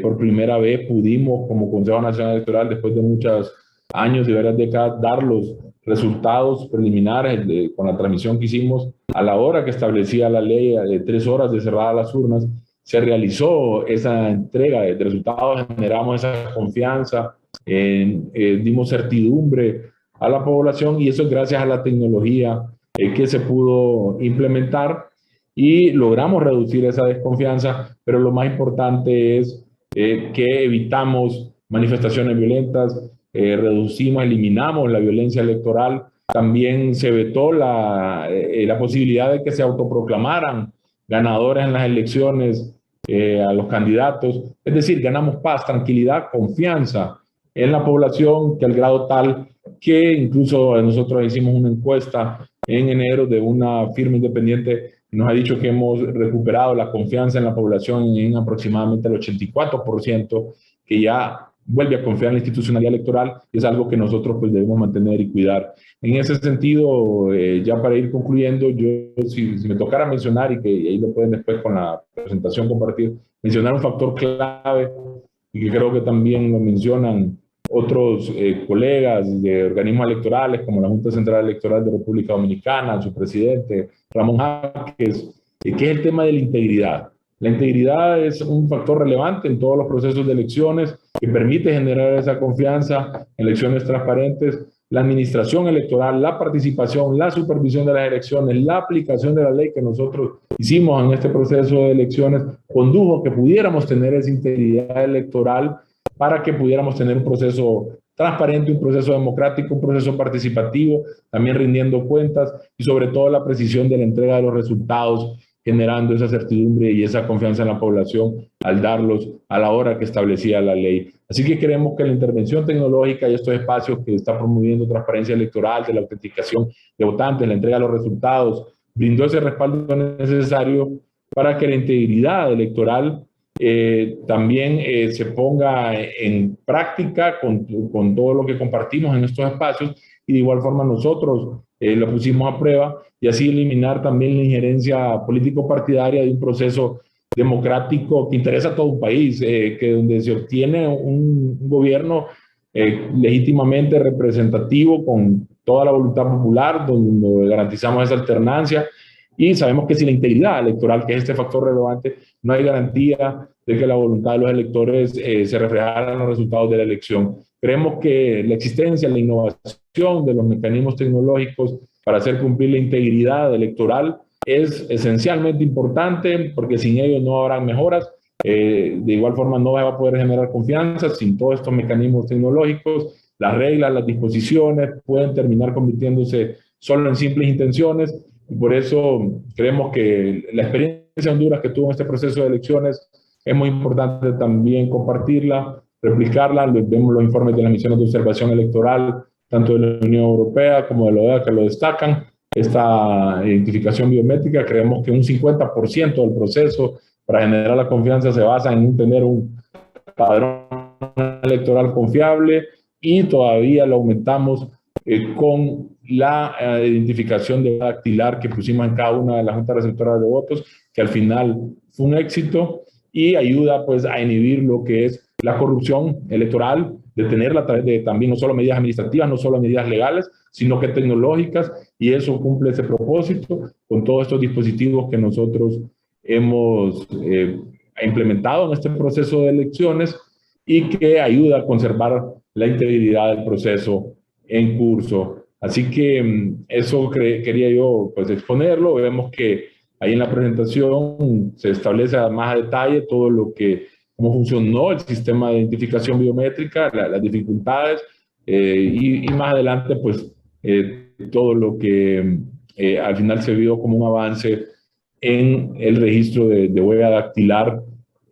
por primera vez pudimos, como Consejo Nacional Electoral, después de muchos años y varias décadas, dar los resultados preliminares con la transmisión que hicimos a la hora que establecía la ley, de 3 horas de cerradas las urnas. Se realizó esa entrega de resultados, generamos esa confianza, dimos certidumbre a la población, y eso es gracias a la tecnología que se pudo implementar, y logramos reducir esa desconfianza. Pero lo más importante es que evitamos manifestaciones violentas, eliminamos la violencia electoral. También se vetó la posibilidad de que se autoproclamaran ganadores en las elecciones a los candidatos. Es decir, ganamos paz, tranquilidad, confianza en la población, que al grado tal que incluso nosotros hicimos una encuesta en enero de una firma independiente y nos ha dicho que hemos recuperado la confianza en la población en aproximadamente el 84%, que ya vuelve a confiar en la institucionalidad electoral, y es algo que nosotros pues debemos mantener y cuidar. En ese sentido, ya para ir concluyendo, yo si me tocara mencionar, y que ahí lo pueden después con la presentación compartir, mencionar un factor clave, y que creo que también lo mencionan otros colegas de organismos electorales, como la Junta Central Electoral de República Dominicana, su presidente Ramón Jaques, que es el tema de la integridad. La integridad es un factor relevante en todos los procesos de elecciones, que permite generar esa confianza, elecciones transparentes. La administración electoral, la participación, la supervisión de las elecciones, la aplicación de la ley que nosotros hicimos en este proceso de elecciones, condujo que pudiéramos tener esa integridad electoral, para que pudiéramos tener un proceso transparente, un proceso democrático, un proceso participativo, también rindiendo cuentas, y sobre todo la precisión de la entrega de los resultados, generando esa certidumbre y esa confianza en la población al darlos a la hora que establecía la ley. Así que creemos que la intervención tecnológica y estos espacios que está promoviendo transparencia electoral, de la autenticación de votantes, la entrega de los resultados, brindó ese respaldo necesario para que la integridad electoral también se ponga en práctica con todo lo que compartimos en estos espacios, y de igual forma nosotros lo pusimos a prueba, y así eliminar también la injerencia político-partidaria de un proceso democrático que interesa a todo un país, que donde se obtiene un gobierno legítimamente representativo con toda la voluntad popular, donde garantizamos esa alternancia. Y sabemos que sin la integridad electoral, que es este factor relevante, no hay garantía de que la voluntad de los electores se reflejara en los resultados de la elección. Creemos que la existencia, la innovación de los mecanismos tecnológicos para hacer cumplir la integridad electoral es esencialmente importante, porque sin ello no habrá mejoras. De igual forma no va a poder generar confianza sin todos estos mecanismos tecnológicos. Las reglas, las disposiciones pueden terminar convirtiéndose solo en simples intenciones. Y por eso creemos que la experiencia de Honduras que tuvo en este proceso de elecciones es muy importante también compartirla, replicarla. Vemos los informes de las misiones de observación electoral, tanto de la Unión Europea como de la OEA, que lo destacan. Esta identificación biométrica, creemos que un 50% del proceso para generar la confianza se basa en tener un padrón electoral confiable, y todavía lo aumentamos con la identificación de dactilar que pusimos en cada una de las juntas receptoras de votos, que al final fue un éxito y ayuda pues a inhibir lo que es la corrupción electoral, detenerla a través de también no solo medidas administrativas, no solo medidas legales, sino que tecnológicas, y eso cumple ese propósito con todos estos dispositivos que nosotros hemos implementado en este proceso de elecciones, y que ayuda a conservar la integridad del proceso en curso. Así que eso quería yo pues exponerlo. Vemos que ahí en la presentación se establece más a detalle todo lo que, cómo funcionó el sistema de identificación biométrica, las dificultades, y más adelante pues todo lo que al final se vio como un avance en el registro de huella dactilar,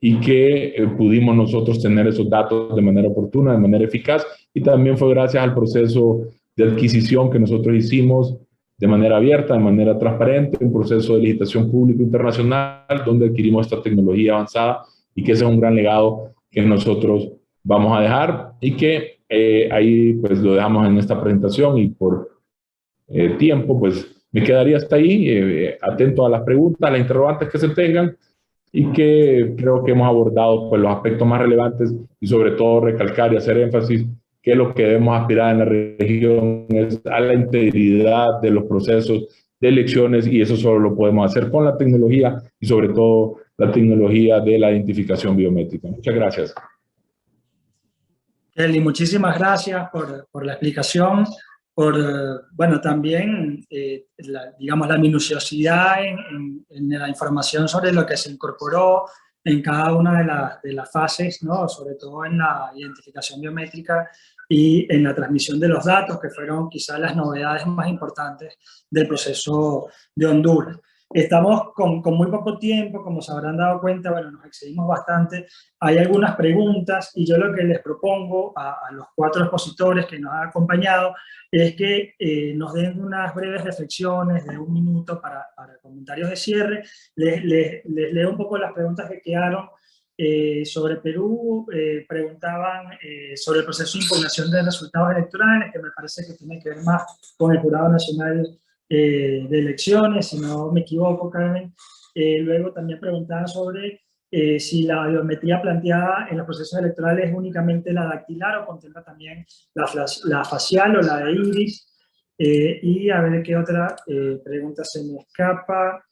y que pudimos nosotros tener esos datos de manera oportuna, de manera eficaz, y también fue gracias al proceso de adquisición que nosotros hicimos de manera abierta, de manera transparente, un proceso de licitación pública internacional donde adquirimos esta tecnología avanzada y que ese es un gran legado que nosotros vamos a dejar y que ahí pues lo dejamos en esta presentación y por tiempo pues me quedaría hasta ahí, atento a las preguntas, a las interrogantes que se tengan y que creo que hemos abordado pues los aspectos más relevantes y sobre todo recalcar y hacer énfasis que lo que debemos aspirar en la región es a la integridad de los procesos de elecciones y eso solo lo podemos hacer con la tecnología y sobre todo la tecnología de la identificación biométrica. Muchas gracias. Kelly, muchísimas gracias por la explicación, por, bueno, también, digamos, la minuciosidad en la información sobre lo que se incorporó en cada una de las fases, ¿no? Sobre todo en la identificación biométrica y en la transmisión de los datos, que fueron quizás las novedades más importantes del proceso de Honduras. Estamos con muy poco tiempo, como se habrán dado cuenta, bueno, nos excedimos bastante. Hay algunas preguntas y yo lo que les propongo a los 4 expositores que nos han acompañado es que nos den unas breves reflexiones de 1 minuto para comentarios de cierre. Les leo un poco las preguntas que quedaron. Sobre Perú, preguntaban sobre el proceso de impugnación de resultados electorales, que me parece que tiene que ver más con el Jurado Nacional de Elecciones, si no me equivoco, Carmen. Luego también preguntaban sobre si la biometría planteada en los procesos electorales es únicamente la dactilar o contempla también la facial o la de iris. Y a ver qué otra pregunta se me escapa.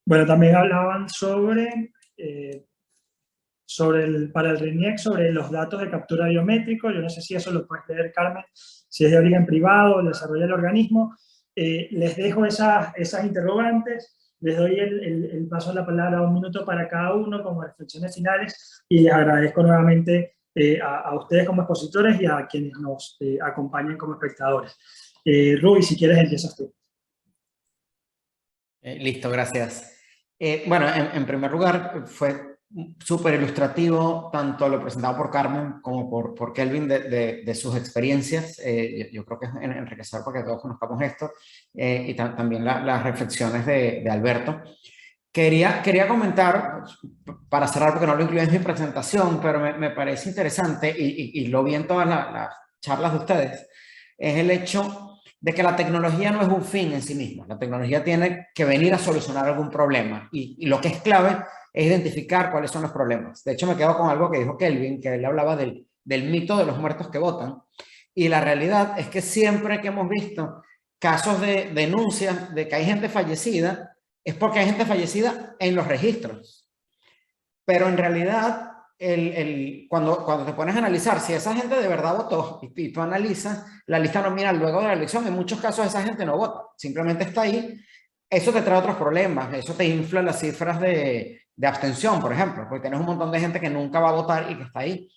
Bueno, también hablaban para el RENIEC, sobre los datos de captura biométrico. Yo no sé si eso lo puedes leer, Carmen, si es de origen privado, lo desarrolla el organismo. Les dejo esas interrogantes, les doy el paso a la palabra 1 minuto para cada uno como reflexiones finales y les agradezco nuevamente a ustedes como expositores y a quienes nos acompañan como espectadores. Ruby, si quieres empiezas tú. Listo, gracias. Bueno, en primer lugar, fue súper ilustrativo tanto lo presentado por Carmen como por Kelvin de sus experiencias. Yo creo que es enriquecedor porque todos conozcamos esto y también las reflexiones de Alberto. Quería comentar, para cerrar porque no lo incluí en mi presentación, pero me parece interesante y lo vi en todas las charlas de ustedes, es el hecho de que la tecnología no es un fin en sí misma. La tecnología tiene que venir a solucionar algún problema y lo que es clave es identificar cuáles son los problemas. De hecho, me quedo con algo que dijo Kelvin, que él hablaba del mito de los muertos que votan, y la realidad es que siempre que hemos visto casos de denuncias de que hay gente fallecida, es porque hay gente fallecida en los registros. Pero en realidad, cuando te pones a analizar si esa gente de verdad votó y tú analizas la lista nominal luego de la elección, en muchos casos esa gente no vota, simplemente está ahí. Eso te trae otros problemas, eso te infla las cifras de abstención, por ejemplo, porque tienes un montón de gente que nunca va a votar y que está ahí.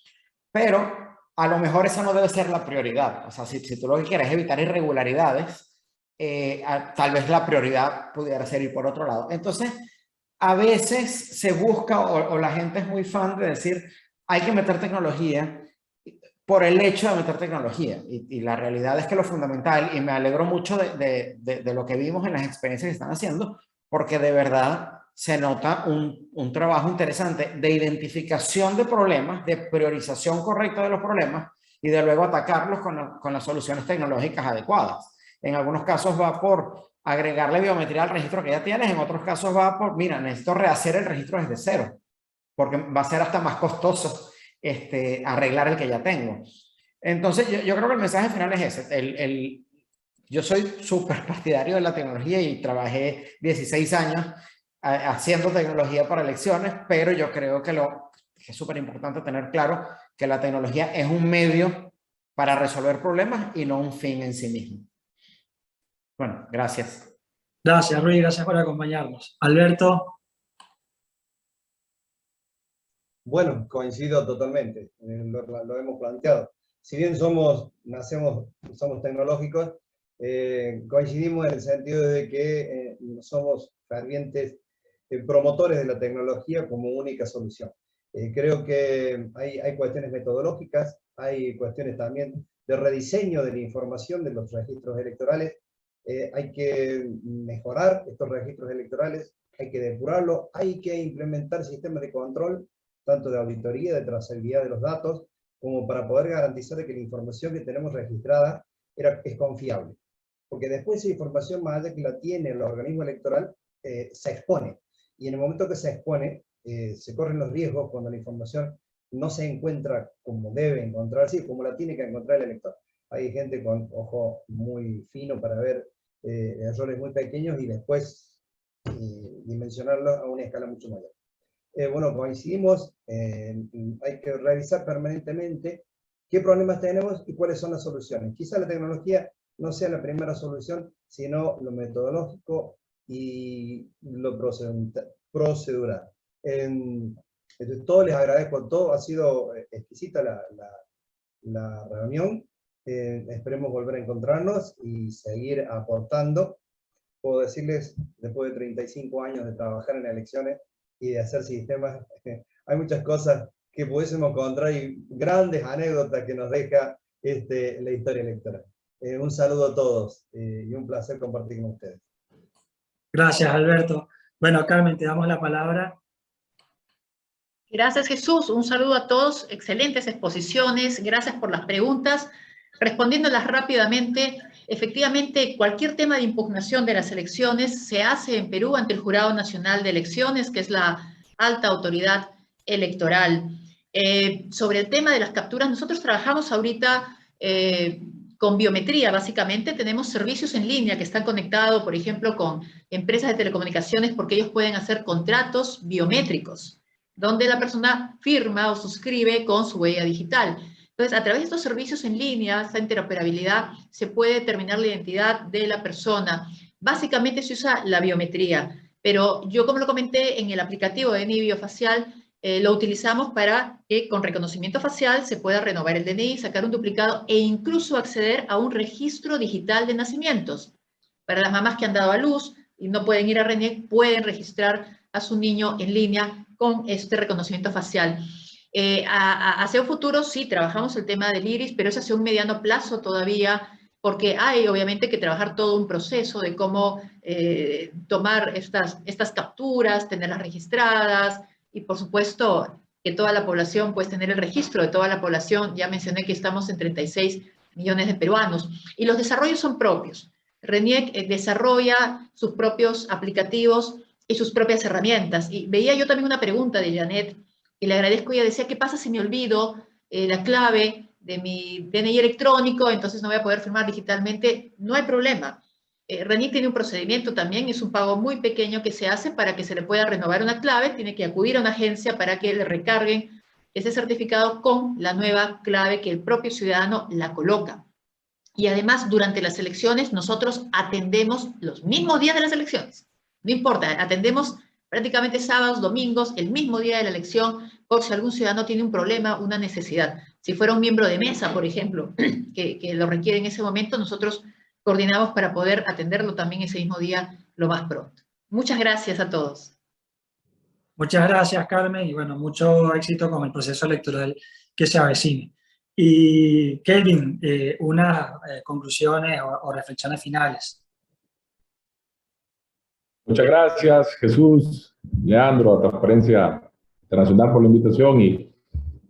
Pero a lo mejor esa no debe ser la prioridad. O sea, si tú lo que quieres es evitar irregularidades, tal vez la prioridad pudiera ser ir por otro lado. Entonces, a veces se busca, o la gente es muy fan de decir, hay que meter tecnología por el hecho de meter tecnología. Y la realidad es que lo fundamental, y me alegro mucho de lo que vimos en las experiencias que están haciendo, porque de verdad se nota un trabajo interesante de identificación de problemas, de priorización correcta de los problemas, y de luego atacarlos con las soluciones tecnológicas adecuadas. En algunos casos va por agregarle biometría al registro que ya tienes, en otros casos va por, mira, necesito rehacer el registro desde cero, porque va a ser hasta más costoso arreglar el que ya tengo. Entonces, yo creo que el mensaje final es ese. Yo soy súper partidario de la tecnología y trabajé 16 años haciendo tecnología para elecciones, pero yo creo que es súper importante tener claro que la tecnología es un medio para resolver problemas y no un fin en sí mismo. Bueno, gracias. Gracias, Ruy, gracias por acompañarnos. Alberto. Bueno, coincido totalmente, lo hemos planteado. Si bien somos tecnológicos, coincidimos en el sentido de que somos fervientes promotores de la tecnología como única solución. Creo que hay cuestiones metodológicas, hay cuestiones también de rediseño de la información de los registros electorales. Hay que mejorar estos registros electorales, hay que depurarlo, hay que implementar sistemas de control, tanto de auditoría, de trazabilidad de los datos, como para poder garantizar que la información que tenemos registrada es confiable. Porque después esa información, más allá que la tiene el organismo electoral, se expone. Y en el momento que se expone, se corren los riesgos cuando la información no se encuentra como debe encontrarse, como la tiene que encontrar el elector. Hay gente con ojo muy fino para ver errores muy pequeños y después dimensionarlos a una escala mucho mayor. Bueno, coincidimos, hay que revisar permanentemente qué problemas tenemos y cuáles son las soluciones. Quizá la tecnología no sea la primera solución, sino lo metodológico y lo procedural. Entonces, todo les agradezco, todo ha sido exquisita la reunión. Esperemos volver a encontrarnos y seguir aportando. Puedo decirles, después de 35 años de trabajar en elecciones y de hacer sistemas, hay muchas cosas que pudiésemos encontrar y grandes anécdotas que nos deja la historia electoral. Un saludo a todos y un placer compartir con ustedes. Gracias, Alberto. Bueno, Carmen, te damos la palabra. Gracias, Jesús. Un saludo a todos. Excelentes exposiciones. Gracias por las preguntas. Respondiéndolas rápidamente, efectivamente, cualquier tema de impugnación de las elecciones se hace en Perú ante el Jurado Nacional de Elecciones, que es la alta autoridad electoral. Sobre el tema de las capturas, nosotros trabajamos ahorita con biometría, básicamente. Tenemos servicios en línea que están conectados, por ejemplo, con empresas de telecomunicaciones, porque ellos pueden hacer contratos biométricos, donde la persona firma o suscribe con su huella digital. Entonces, a través de estos servicios en línea, esta interoperabilidad, se puede determinar la identidad de la persona. Básicamente se usa la biometría, pero yo, como lo comenté, en el aplicativo de DNI Biofacial, lo utilizamos para que con reconocimiento facial se pueda renovar el DNI, sacar un duplicado e incluso acceder a un registro digital de nacimientos. Para las mamás que han dado a luz y no pueden ir a RENIEC, pueden registrar a su niño en línea con este reconocimiento facial. Hacia un futuro sí trabajamos el tema del iris, pero es hacia un mediano plazo todavía, porque hay obviamente que trabajar todo un proceso de cómo tomar estas capturas, tenerlas registradas y por supuesto que toda la población, pues tener el registro de toda la población. Ya mencioné que estamos en 36 millones de peruanos y los desarrollos son propios. RENIEC desarrolla sus propios aplicativos y sus propias herramientas. Y veía yo también una pregunta de Janet, y le agradezco. Ella decía, ¿qué pasa si me olvido la clave de mi DNI electrónico? Entonces no voy a poder firmar digitalmente. No hay problema. RENIEC tiene un procedimiento también, es un pago muy pequeño que se hace para que se le pueda renovar una clave. Tiene que acudir a una agencia para que le recarguen ese certificado con la nueva clave que el propio ciudadano la coloca. Y además, durante las elecciones, nosotros atendemos los mismos días de las elecciones. No importa, atendemos prácticamente sábados, domingos, el mismo día de la elección, por si algún ciudadano tiene un problema, una necesidad. Si fuera un miembro de mesa, por ejemplo, que lo requiere en ese momento, nosotros coordinamos para poder atenderlo también ese mismo día lo más pronto. Muchas gracias a todos. Muchas gracias, Carmen, y bueno, mucho éxito con el proceso electoral que se avecine. Y Kelvin, unas conclusiones o reflexiones finales. Muchas gracias, Jesús, Leandro, a Transparencia Internacional por la invitación y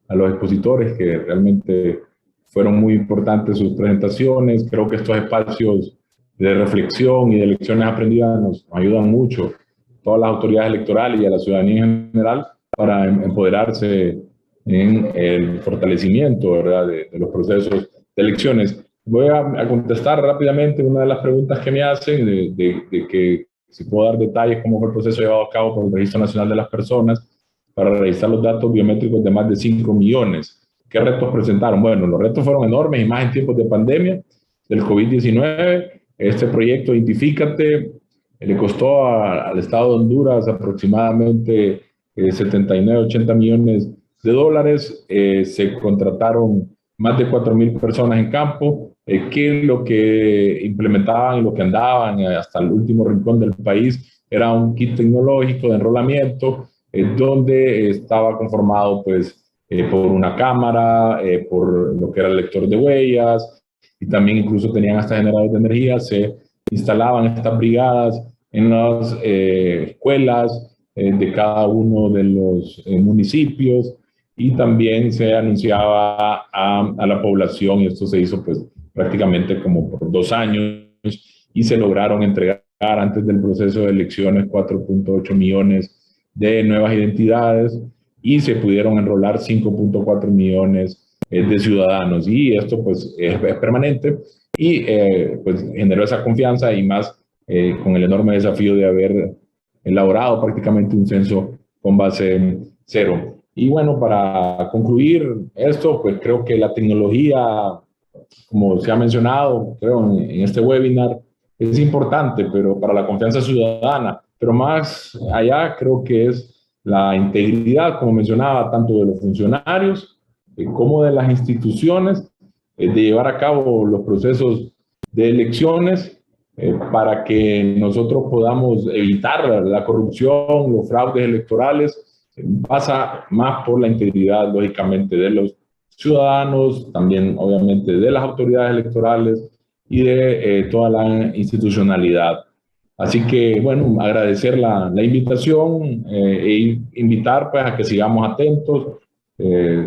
a los expositores que realmente fueron muy importantes sus presentaciones. Creo que estos espacios de reflexión y de lecciones aprendidas nos ayudan mucho a todas las autoridades electorales y a la ciudadanía en general para empoderarse en el fortalecimiento, ¿verdad?, de los procesos de elecciones. Voy a contestar rápidamente una de las preguntas que me hacen de que si puedo dar detalles cómo fue el proceso llevado a cabo por el Registro Nacional de las Personas para registrar los datos biométricos de más de 5 millones. ¿Qué retos presentaron? Bueno, los retos fueron enormes y más en tiempos de pandemia del COVID-19. Este proyecto Identifícate le costó al Estado de Honduras aproximadamente 79, 80 millones de dólares. Se contrataron más de 4,000 personas en campo, que lo que implementaban y lo que andaban hasta el último rincón del país era un kit tecnológico de enrolamiento, donde estaba conformado pues, por una cámara, por lo que era el lector de huellas, y también incluso tenían hasta generadores de energía. Se instalaban estas brigadas en las escuelas de cada uno de los municipios, y también se anunciaba a la población, y esto se hizo pues prácticamente como por 2 años, y se lograron entregar antes del proceso de elecciones 4.8 millones de nuevas identidades, y se pudieron enrolar 5.4 millones de ciudadanos, y esto pues es permanente, y pues generó esa confianza, y más con el enorme desafío de haber elaborado prácticamente un censo con base cero. Y bueno, para concluir esto, pues creo que la tecnología, como se ha mencionado, creo en este webinar, es importante, pero para la confianza ciudadana, pero más allá creo que es la integridad, como mencionaba, tanto de los funcionarios como de las instituciones, de llevar a cabo los procesos de elecciones para que nosotros podamos evitar la corrupción, los fraudes electorales. Pasa más por la integridad, lógicamente, de los ciudadanos, también obviamente de las autoridades electorales y de toda la institucionalidad. Así que, bueno, agradecer la invitación e invitar pues, a que sigamos atentos,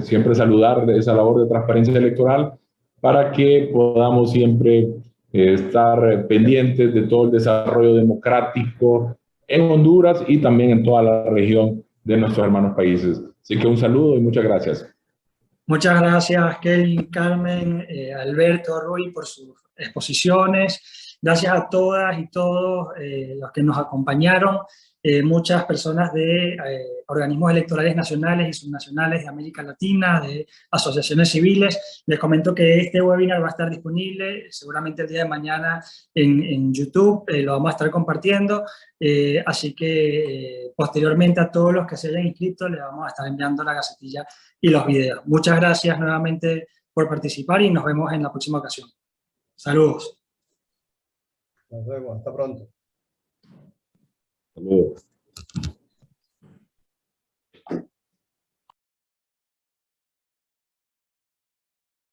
siempre saludar esa labor de transparencia electoral para que podamos siempre estar pendientes de todo el desarrollo democrático en Honduras y también en toda la región de nuestros hermanos países. Así que un saludo y muchas gracias. Muchas gracias, Kelly, Carmen, Alberto, Rui, por sus exposiciones. Gracias a todas y todos los que nos acompañaron. Muchas personas de organismos electorales nacionales y subnacionales de América Latina, de asociaciones civiles. Les comento que este webinar va a estar disponible seguramente el día de mañana en YouTube, lo vamos a estar compartiendo, así que posteriormente a todos los que se hayan inscrito les vamos a estar enviando la gacetilla y los videos. Muchas gracias nuevamente por participar y nos vemos en la próxima ocasión. Saludos. Nos vemos, hasta pronto. Saludos.